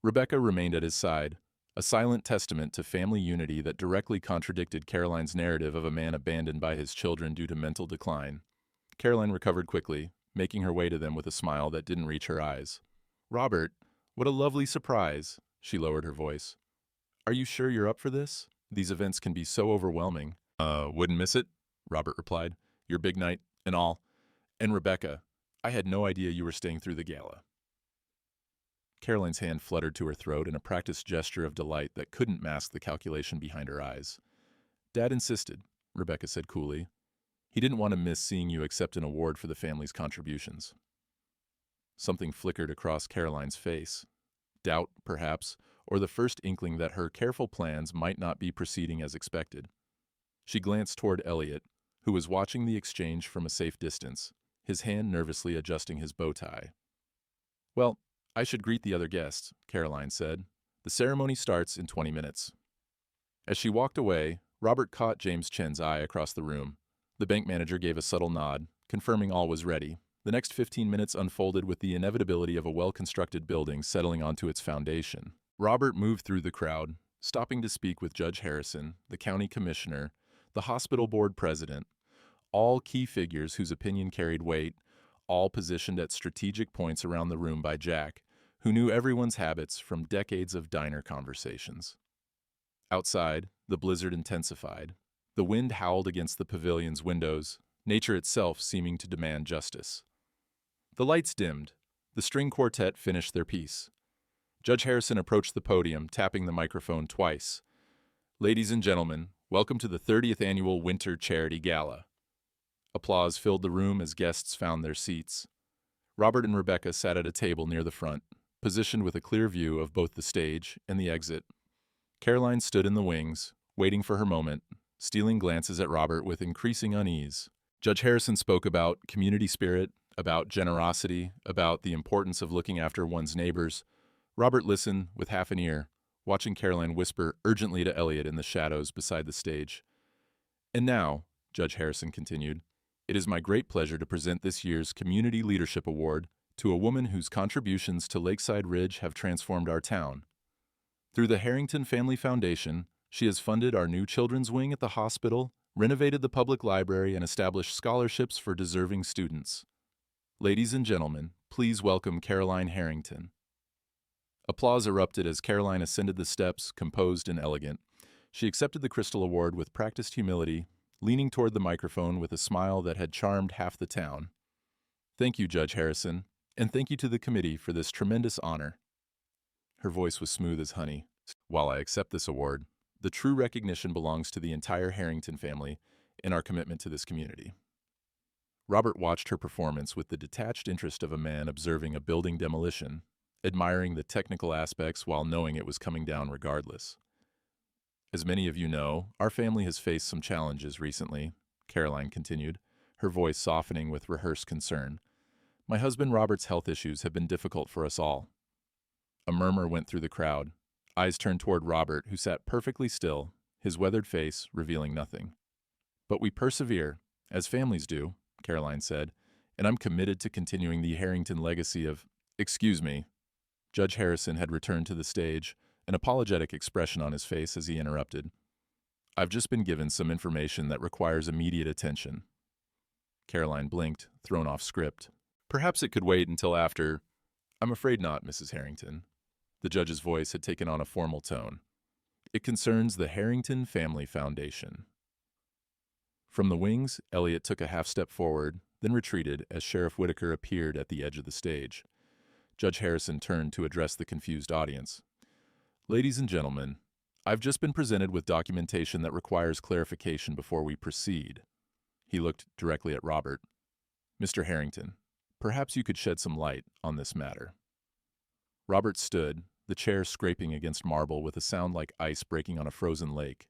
Rebecca remained at his side, a silent testament to family unity that directly contradicted Caroline's narrative of a man abandoned by his children due to mental decline. Caroline recovered quickly, making her way to them with a smile that didn't reach her eyes. "Robert, what a lovely surprise," She lowered her voice. Are you sure you're up for this? These events can be so overwhelming. Wouldn't miss it, Robert replied. Your big night and all. And Rebecca, I had no idea you were staying through the gala. Caroline's hand fluttered to her throat in a practiced gesture of delight that couldn't mask the calculation behind her eyes. Dad insisted, Rebecca said coolly. He didn't want to miss seeing you accept an award for the family's contributions. Something flickered across Caroline's face. Doubt, perhaps, or the first inkling that her careful plans might not be proceeding as expected. She glanced toward Elliot, who was watching the exchange from a safe distance, his hand nervously adjusting his bow tie. Well, I should greet the other guests, Caroline said. The ceremony starts in 20 minutes. As she walked away, Robert caught James Chen's eye across the room. The bank manager gave a subtle nod, confirming all was ready. The next 15 minutes unfolded with the inevitability of a well-constructed building settling onto its foundation. Robert moved through the crowd, stopping to speak with Judge Harrison, the county commissioner, the hospital board president, all key figures whose opinion carried weight, all positioned at strategic points around the room by Jack, who knew everyone's habits from decades of diner conversations. Outside, the blizzard intensified. The wind howled against the pavilion's windows, nature itself seeming to demand justice. The lights dimmed. The string quartet finished their piece. Judge Harrison approached the podium, tapping the microphone twice. Ladies and gentlemen, welcome to the 30th Annual Winter Charity Gala. Applause filled the room as guests found their seats. Robert and Rebecca sat at a table near the front, positioned with a clear view of both the stage and the exit. Caroline stood in the wings, waiting for her moment, stealing glances at Robert with increasing unease. Judge Harrison spoke about community spirit, about generosity, about the importance of looking after one's neighbors. Robert listened with half an ear, watching Caroline whisper urgently to Elliot in the shadows beside the stage. And now, Judge Harrison continued, it is my great pleasure to present this year's Community Leadership Award to a woman whose contributions to Lakeside Ridge have transformed our town. Through the Harrington Family Foundation, she has funded our new children's wing at the hospital, renovated the public library, and established scholarships for deserving students. Ladies and gentlemen, please welcome Caroline Harrington. Applause erupted as Caroline ascended the steps, composed and elegant. She accepted the Crystal Award with practiced humility, leaning toward the microphone with a smile that had charmed half the town. Thank you, Judge Harrison, and thank you to the committee for this tremendous honor. Her voice was smooth as honey. While I accept this award, the true recognition belongs to the entire Harrington family and our commitment to this community. Robert watched her performance with the detached interest of a man observing a building demolition, admiring the technical aspects while knowing it was coming down regardless. As many of you know, our family has faced some challenges recently, Caroline continued, her voice softening with rehearsed concern. My husband Robert's health issues have been difficult for us all. A murmur went through the crowd. Eyes turned toward Robert, who sat perfectly still, his weathered face revealing nothing. But we persevere, as families do, Caroline said, and I'm committed to continuing the Harrington legacy of— Excuse me. Judge Harrison had returned to the stage, an apologetic expression on his face as he interrupted. I've just been given some information that requires immediate attention. Caroline blinked, thrown off script. Perhaps it could wait until after— I'm afraid not, Mrs. Harrington. The judge's voice had taken on a formal tone. It concerns the Harrington Family Foundation. From the wings, Elliot took a half step forward, then retreated as Sheriff Whitaker appeared at the edge of the stage. Judge Harrison turned to address the confused audience. Ladies and gentlemen, I've just been presented with documentation that requires clarification before we proceed. He looked directly at Robert. Mr. Harrington, perhaps you could shed some light on this matter. Robert stood, the chair scraping against marble with a sound like ice breaking on a frozen lake.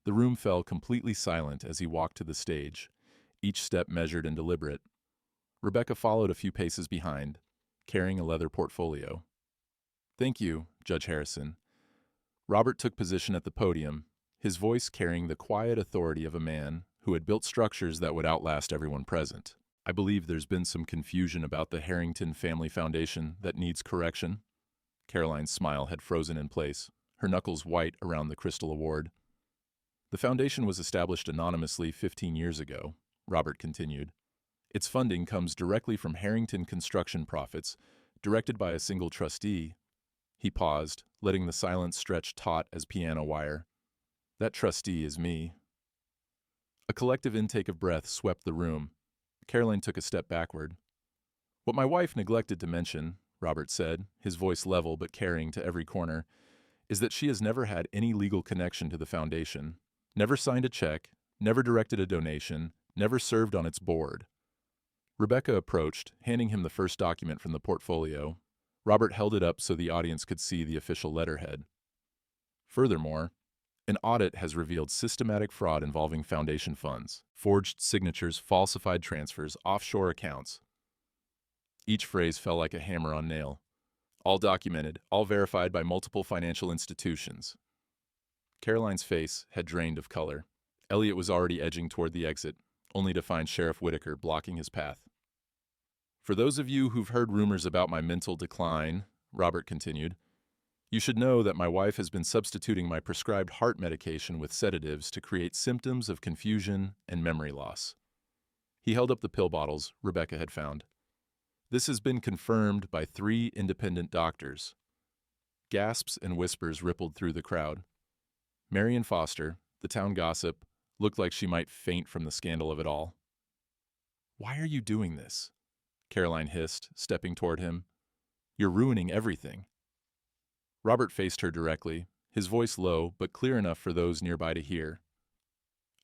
The room fell completely silent as he walked to the stage, each step measured and deliberate. Rebecca followed a few paces behind, carrying a leather portfolio. Thank you, Judge Harrison. Robert took position at the podium, his voice carrying the quiet authority of a man who had built structures that would outlast everyone present. I believe there's been some confusion about the Harrington Family Foundation that needs correction. Caroline's smile had frozen in place, her knuckles white around the Crystal Award. The foundation was established anonymously 15 years ago, Robert continued. Its funding comes directly from Harrington construction profits, directed by a single trustee. He paused, letting the silence stretch taut as piano wire. That trustee is me. A collective intake of breath swept the room. Caroline took a step backward. What my wife neglected to mention, Robert said, his voice level but carrying to every corner, is that she has never had any legal connection to the foundation, never signed a check, never directed a donation, never served on its board. Rebecca approached, handing him the first document from the portfolio. Robert held it up so the audience could see the official letterhead. Furthermore, an audit has revealed systematic fraud involving foundation funds, forged signatures, falsified transfers, offshore accounts. Each phrase fell like a hammer on nail. All documented, all verified by multiple financial institutions. Caroline's face had drained of color. Elliot was already edging toward the exit, only to find Sheriff Whitaker blocking his path. For those of you who've heard rumors about my mental decline, Robert continued, you should know that my wife has been substituting my prescribed heart medication with sedatives to create symptoms of confusion and memory loss. He held up the pill bottles Rebecca had found. This has been confirmed by 3 independent doctors. Gasps and whispers rippled through the crowd. Marion Foster, the town gossip, looked like she might faint from the scandal of it all. Why are you doing this? Caroline hissed, stepping toward him. You're ruining everything. Robert faced her directly, his voice low but clear enough for those nearby to hear.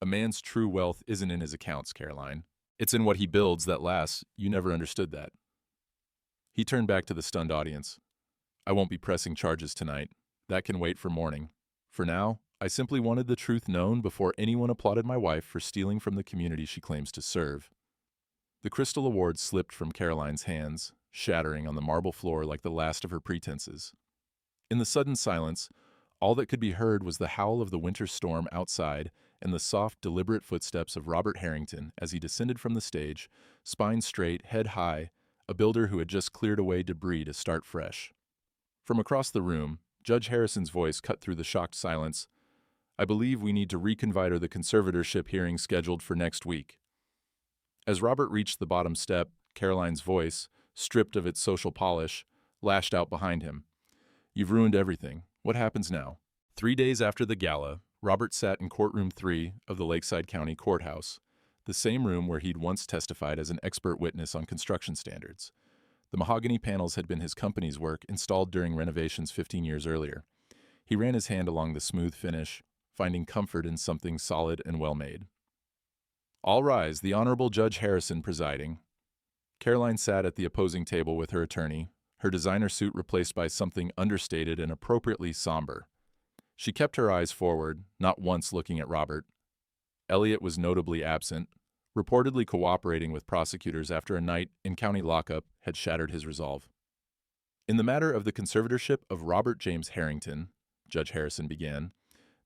A man's true wealth isn't in his accounts, Caroline. It's in what he builds that lasts. You never understood that. He turned back to the stunned audience. I won't be pressing charges tonight. That can wait for morning. For now, I simply wanted the truth known before anyone applauded my wife for stealing from the community she claims to serve. The crystal award slipped from Caroline's hands, shattering on the marble floor like the last of her pretenses. In the sudden silence, all that could be heard was the howl of the winter storm outside and the soft, deliberate footsteps of Robert Harrington as he descended from the stage, spine straight, head high, a builder who had just cleared away debris to start fresh. From across the room, Judge Harrison's voice cut through the shocked silence. I believe we need to reconvene the conservatorship hearing scheduled for next week. As Robert reached the bottom step, Caroline's voice, stripped of its social polish, lashed out behind him. You've ruined everything. What happens now? 3 days after the gala, Robert sat in courtroom 3 of the Lakeside County Courthouse, the same room where he'd once testified as an expert witness on construction standards. The mahogany panels had been his company's work, installed during renovations 15 years earlier. He ran his hand along the smooth finish, finding comfort in something solid and well-made. All rise, the Honorable Judge Harrison presiding. Caroline sat at the opposing table with her attorney, her designer suit replaced by something understated and appropriately somber. She kept her eyes forward, not once looking at Robert. Elliot was notably absent, reportedly cooperating with prosecutors after a night in county lockup had shattered his resolve. In the matter of the conservatorship of Robert James Harrington, Judge Harrison began,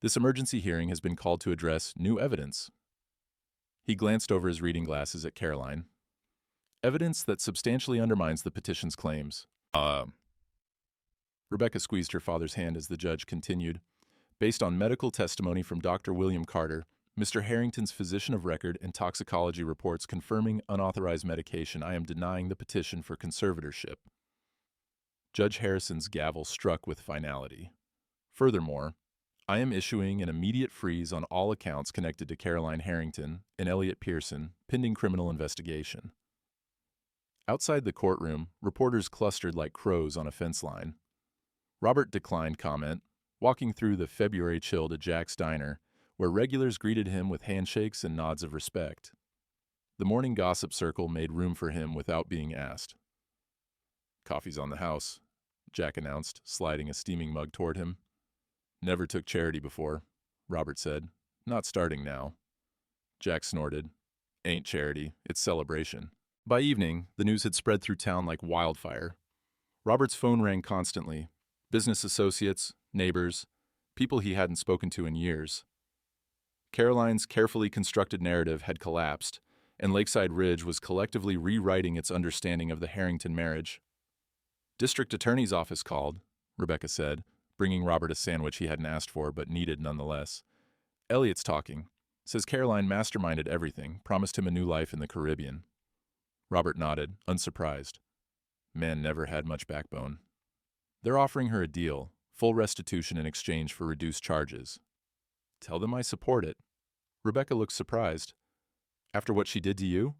this emergency hearing has been called to address new evidence. He glanced over his reading glasses at Caroline. Evidence that substantially undermines the petition's claims. Rebecca squeezed her father's hand as the judge continued. Based on medical testimony from Dr. William Carter, Mr. Harrington's physician of record and toxicology reports confirming unauthorized medication, I am denying the petition for conservatorship. Judge Harrison's gavel struck with finality. Furthermore, I am issuing an immediate freeze on all accounts connected to Caroline Harrington and Elliot Pearson, pending criminal investigation. Outside the courtroom, reporters clustered like crows on a fence line. Robert declined comment, walking through the February chill to Jack's Diner, where regulars greeted him with handshakes and nods of respect. The morning gossip circle made room for him without being asked. Coffee's on the house, Jack announced, sliding a steaming mug toward him. Never took charity before, Robert said. Not starting now. Jack snorted. Ain't charity, it's celebration. By evening, the news had spread through town like wildfire. Robert's phone rang constantly. Business associates, neighbors, people he hadn't spoken to in years. Caroline's carefully constructed narrative had collapsed, and Lakeside Ridge was collectively rewriting its understanding of the Harrington marriage. District Attorney's office called, Rebecca said, bringing Robert a sandwich he hadn't asked for but needed nonetheless. Elliot's talking. Says Caroline masterminded everything, promised him a new life in the Caribbean. Robert nodded, unsurprised. Man never had much backbone. They're offering her a deal, full restitution in exchange for reduced charges. Tell them I support it. Rebecca looked surprised. After what she did to you?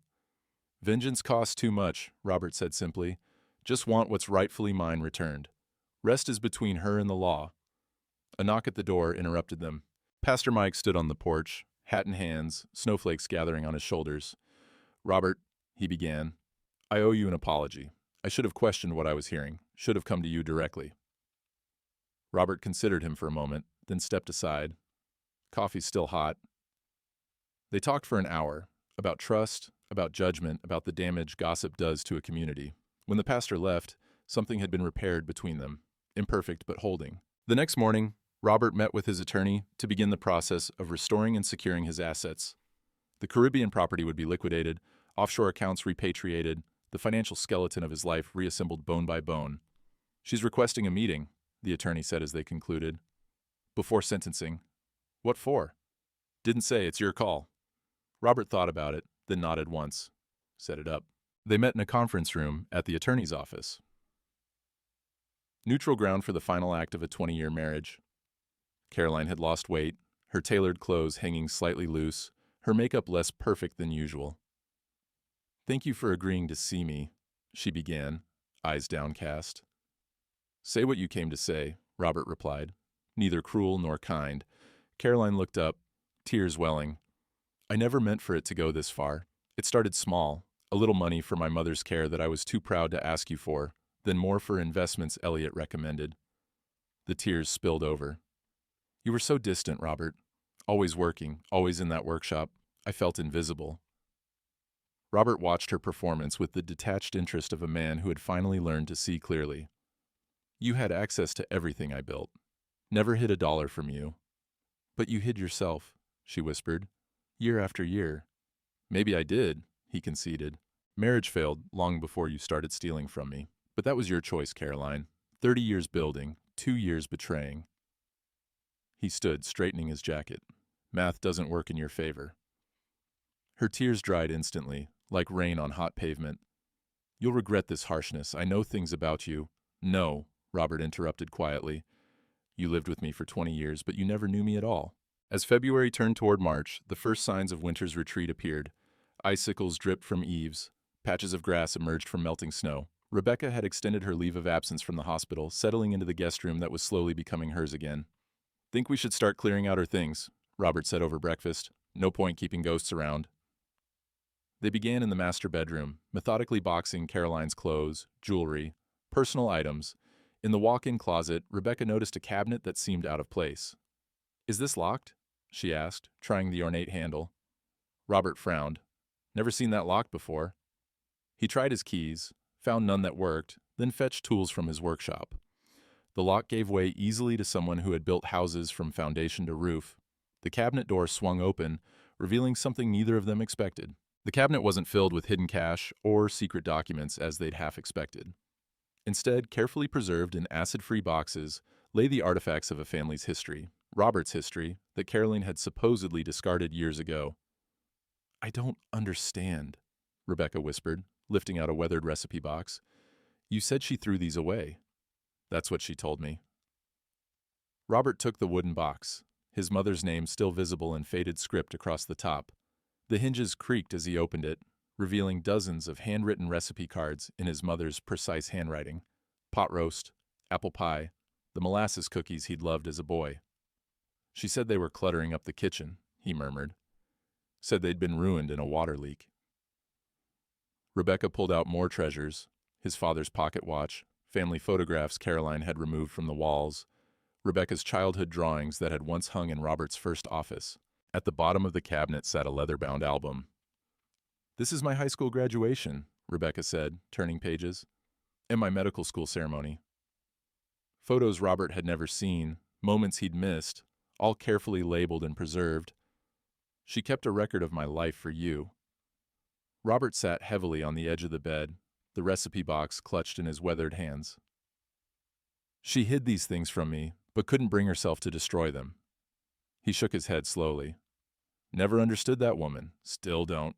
Vengeance costs too much, Robert said simply. Just want what's rightfully mine returned. Rest is between her and the law. A knock at the door interrupted them. Pastor Mike stood on the porch, hat in hands, snowflakes gathering on his shoulders. Robert, he began, I owe you an apology. I should have questioned what I was hearing, should have come to you directly. Robert considered him for a moment, then stepped aside. Coffee's still hot. They talked for an hour, about trust, about judgment, about the damage gossip does to a community. When the pastor left, something had been repaired between them, imperfect but holding. The next morning, Robert met with his attorney to begin the process of restoring and securing his assets. The Caribbean property would be liquidated, offshore accounts repatriated, the financial skeleton of his life reassembled bone by bone. She's requesting a meeting, the attorney said as they concluded. Before sentencing. What for? Didn't say, it's your call. Robert thought about it, then nodded once. Set it up. They met in a conference room at the attorney's office. Neutral ground for the final act of a 20-year marriage. Caroline had lost weight, her tailored clothes hanging slightly loose, her makeup less perfect than usual. Thank you for agreeing to see me, she began, eyes downcast. Say what you came to say, Robert replied, neither cruel nor kind. Caroline looked up, tears welling. I never meant for it to go this far. It started small, a little money for my mother's care that I was too proud to ask you for, then more for investments Elliot recommended. The tears spilled over. You were so distant, Robert. Always working, always in that workshop. I felt invisible. Robert watched her performance with the detached interest of a man who had finally learned to see clearly. You had access to everything I built. Never hid $1 from you. But you hid yourself, she whispered, year after year. Maybe I did, he conceded. Marriage failed long before you started stealing from me. But that was your choice, Caroline. 30 years building, 2 years betraying. He stood, straightening his jacket. Math doesn't work in your favor. Her tears dried instantly, like rain on hot pavement. You'll regret this harshness. I know things about you. No, Robert interrupted quietly. You lived with me for 20 years, but you never knew me at all. As February turned toward March, the first signs of winter's retreat appeared. Icicles dripped from eaves. Patches of grass emerged from melting snow. Rebecca had extended her leave of absence from the hospital, settling into the guest room that was slowly becoming hers again. Think we should start clearing out her things, Robert said over breakfast. No point keeping ghosts around. They began in the master bedroom, methodically boxing Caroline's clothes, jewelry, personal items. In the walk-in closet, Rebecca noticed a cabinet that seemed out of place. Is this locked? She asked, trying the ornate handle. Robert frowned. Never seen that locked before. He tried his keys, found none that worked, then fetched tools from his workshop. The lock gave way easily to someone who had built houses from foundation to roof. The cabinet door swung open, revealing something neither of them expected. The cabinet wasn't filled with hidden cash or secret documents as they'd half expected. Instead, carefully preserved in acid-free boxes, lay the artifacts of a family's history, Robert's history, that Caroline had supposedly discarded years ago. I don't understand, Rebecca whispered, lifting out a weathered recipe box. You said she threw these away. That's what she told me. Robert took the wooden box, his mother's name still visible in faded script across the top. The hinges creaked as he opened it, revealing dozens of handwritten recipe cards in his mother's precise handwriting. Pot roast, apple pie, the molasses cookies he'd loved as a boy. She said they were cluttering up the kitchen, he murmured. Said they'd been ruined in a water leak. Rebecca pulled out more treasures, his father's pocket watch, family photographs Caroline had removed from the walls, Rebecca's childhood drawings that had once hung in Robert's first office. At the bottom of the cabinet sat a leather-bound album. This is my high school graduation, Rebecca said, turning pages, and my medical school ceremony. Photos Robert had never seen, moments he'd missed, all carefully labeled and preserved. She kept a record of my life for you. Robert sat heavily on the edge of the bed, the recipe box clutched in his weathered hands. She hid these things from me, but couldn't bring herself to destroy them. He shook his head slowly. Never understood that woman. Still don't.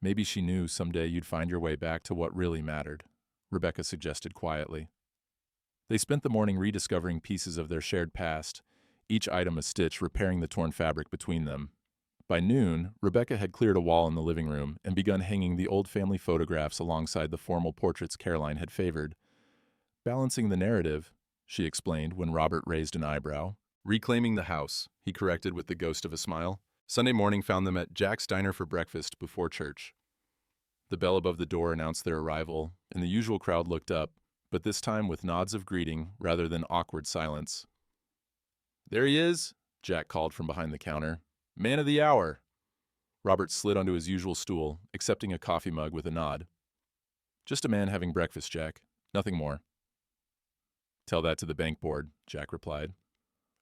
Maybe she knew someday you'd find your way back to what really mattered, Rebecca suggested quietly. They spent the morning rediscovering pieces of their shared past, each item a stitch repairing the torn fabric between them. By noon, Rebecca had cleared a wall in the living room and begun hanging the old family photographs alongside the formal portraits Caroline had favored. Balancing the narrative, she explained when Robert raised an eyebrow. Reclaiming the house, he corrected with the ghost of a smile. Sunday morning found them at Jack's Diner for breakfast before church. The bell above the door announced their arrival, and the usual crowd looked up, but this time with nods of greeting rather than awkward silence. "There he is," Jack called from behind the counter. "Man of the hour." Robert slid onto his usual stool, accepting a coffee mug with a nod. "Just a man having breakfast, Jack. Nothing more." "Tell that to the bank board," Jack replied.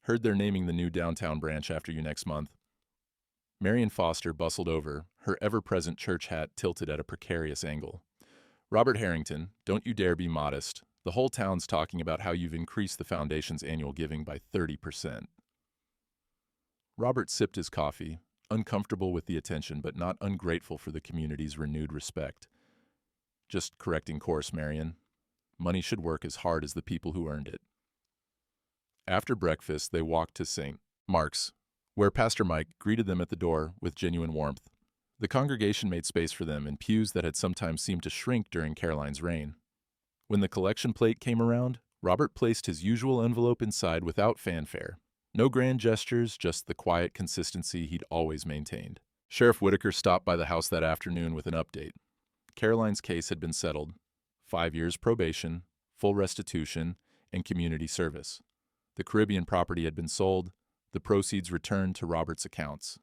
"Heard they're naming the new downtown branch after you next month." Marion Foster bustled over, her ever-present church hat tilted at a precarious angle. "Robert Harrington, don't you dare be modest. The whole town's talking about how you've increased the foundation's annual giving by 30%. Robert sipped his coffee, uncomfortable with the attention but not ungrateful for the community's renewed respect. "Just correcting course, Marion. Money should work as hard as the people who earned it." After breakfast, they walked to St. Mark's, where Pastor Mike greeted them at the door with genuine warmth. The congregation made space for them in pews that had sometimes seemed to shrink during Caroline's reign. When the collection plate came around, Robert placed his usual envelope inside without fanfare. No grand gestures, just the quiet consistency he'd always maintained. Sheriff Whitaker stopped by the house that afternoon with an update. Caroline's case had been settled. 5 years probation, full restitution, and community service. The Caribbean property had been sold, the proceeds returned to Robert's accounts.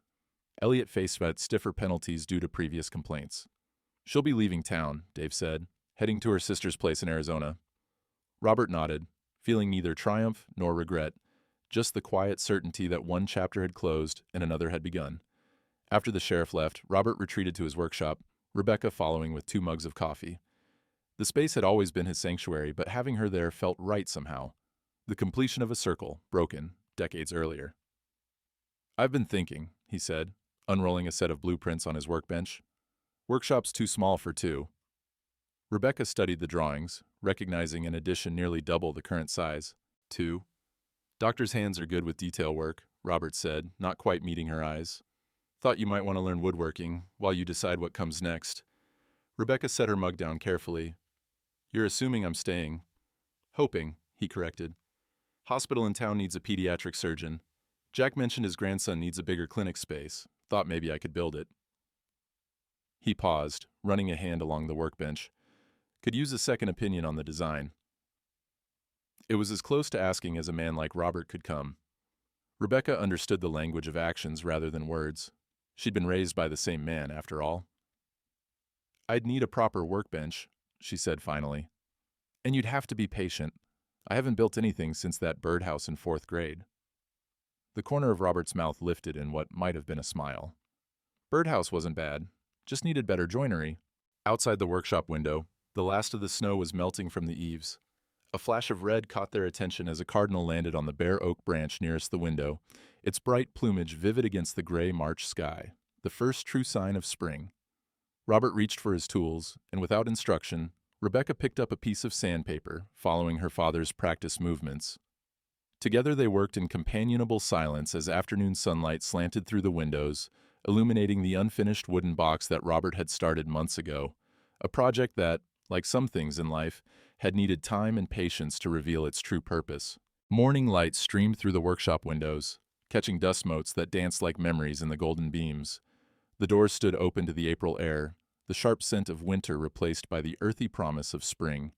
Elliot faced stiffer penalties due to previous complaints. "She'll be leaving town," Dave said, heading to her sister's place in Arizona. Robert nodded, feeling neither triumph nor regret, just the quiet certainty that one chapter had closed and another had begun. After the sheriff left, Robert retreated to his workshop, Rebecca following with 2 mugs of coffee. The space had always been his sanctuary, but having her there felt right somehow. The completion of a circle, broken decades earlier. "I've been thinking," he said, unrolling a set of blueprints on his workbench. "Workshop's too small for 2. Rebecca studied the drawings, recognizing an addition nearly double the current size. 2. "Doctor's hands are good with detail work," Robert said, not quite meeting her eyes. "Thought you might want to learn woodworking while you decide what comes next." Rebecca set her mug down carefully. "You're assuming I'm staying." "Hoping," he corrected. "Hospital in town needs a pediatric surgeon. Jack mentioned his grandson needs a bigger clinic space. Thought maybe I could build it." He paused, running a hand along the workbench. Could use a second opinion on the design. It was as close to asking as a man like Robert could come. Rebecca understood the language of actions rather than words. She'd been raised by the same man, after all. "I'd need a proper workbench," she said finally. "And you'd have to be patient. I haven't built anything since that birdhouse in 4th grade." The corner of Robert's mouth lifted in what might have been a smile. Birdhouse wasn't bad, just needed better joinery. Outside the workshop window, the last of the snow was melting from the eaves. A flash of red caught their attention as a cardinal landed on the bare oak branch nearest the window, its bright plumage vivid against the gray March sky, the first true sign of spring. Robert reached for his tools, and without instruction, Rebecca picked up a piece of sandpaper, following her father's practice movements. Together they worked in companionable silence as afternoon sunlight slanted through the windows, illuminating the unfinished wooden box that Robert had started months ago, a project that, like some things in life, had needed time and patience to reveal its true purpose. Morning light streamed through the workshop windows, catching dust motes that danced like memories in the golden beams. The doors stood open to the April air, the sharp scent of winter replaced by the earthy promise of spring.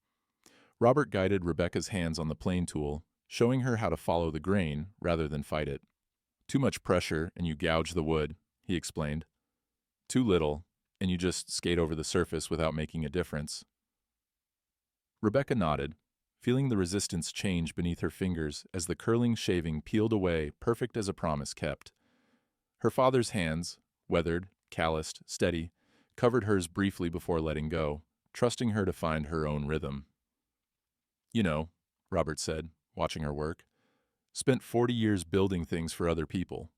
Robert guided Rebecca's hands on the plane tool, showing her how to follow the grain rather than fight it. "Too much pressure and you gouge the wood," he explained. "Too little, and you just skate over the surface without making a difference." Rebecca nodded, feeling the resistance change beneath her fingers as the curling shaving peeled away, perfect as a promise kept. Her father's hands, weathered, calloused, steady, covered hers briefly before letting go, trusting her to find her own rhythm. "You know," Robert said, watching her work, "spent 40 years building things for other people.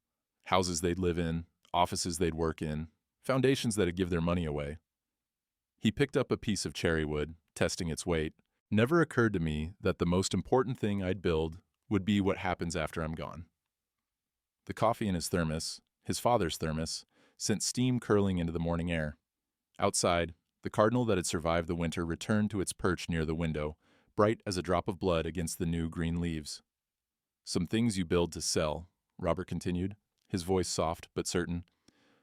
Houses they'd live in, offices they'd work in, foundations that'd give their money away." He picked up a piece of cherry wood, testing its weight. Never occurred to me that the most important thing I'd build would be what happens after I'm gone. The coffee in his thermos, his father's thermos, sent steam curling into the morning air. Outside, the cardinal that had survived the winter returned to its perch near the window, bright as a drop of blood against the new green leaves. Some things you build to sell, Robert continued, his voice soft but certain.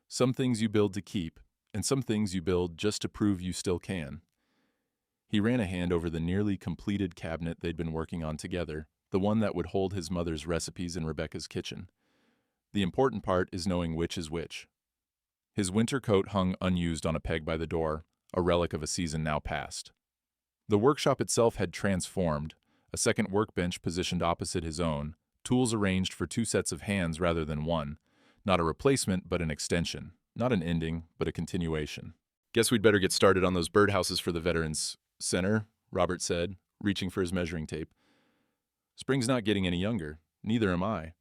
Some things you build to keep, and some things you build just to prove you still can. He ran a hand over the nearly completed cabinet they'd been working on together, the one that would hold his mother's recipes in Rebecca's kitchen. The important part is knowing which is which. His winter coat hung unused on a peg by the door, a relic of a season now past. The workshop itself had transformed, a second workbench positioned opposite his own, tools arranged for two sets of hands rather than one, not a replacement but an extension, not an ending but a continuation. Guess we'd better get started on those birdhouses for the Veterans Center, Robert said, reaching for his measuring tape. Spring's not getting any younger, neither am I.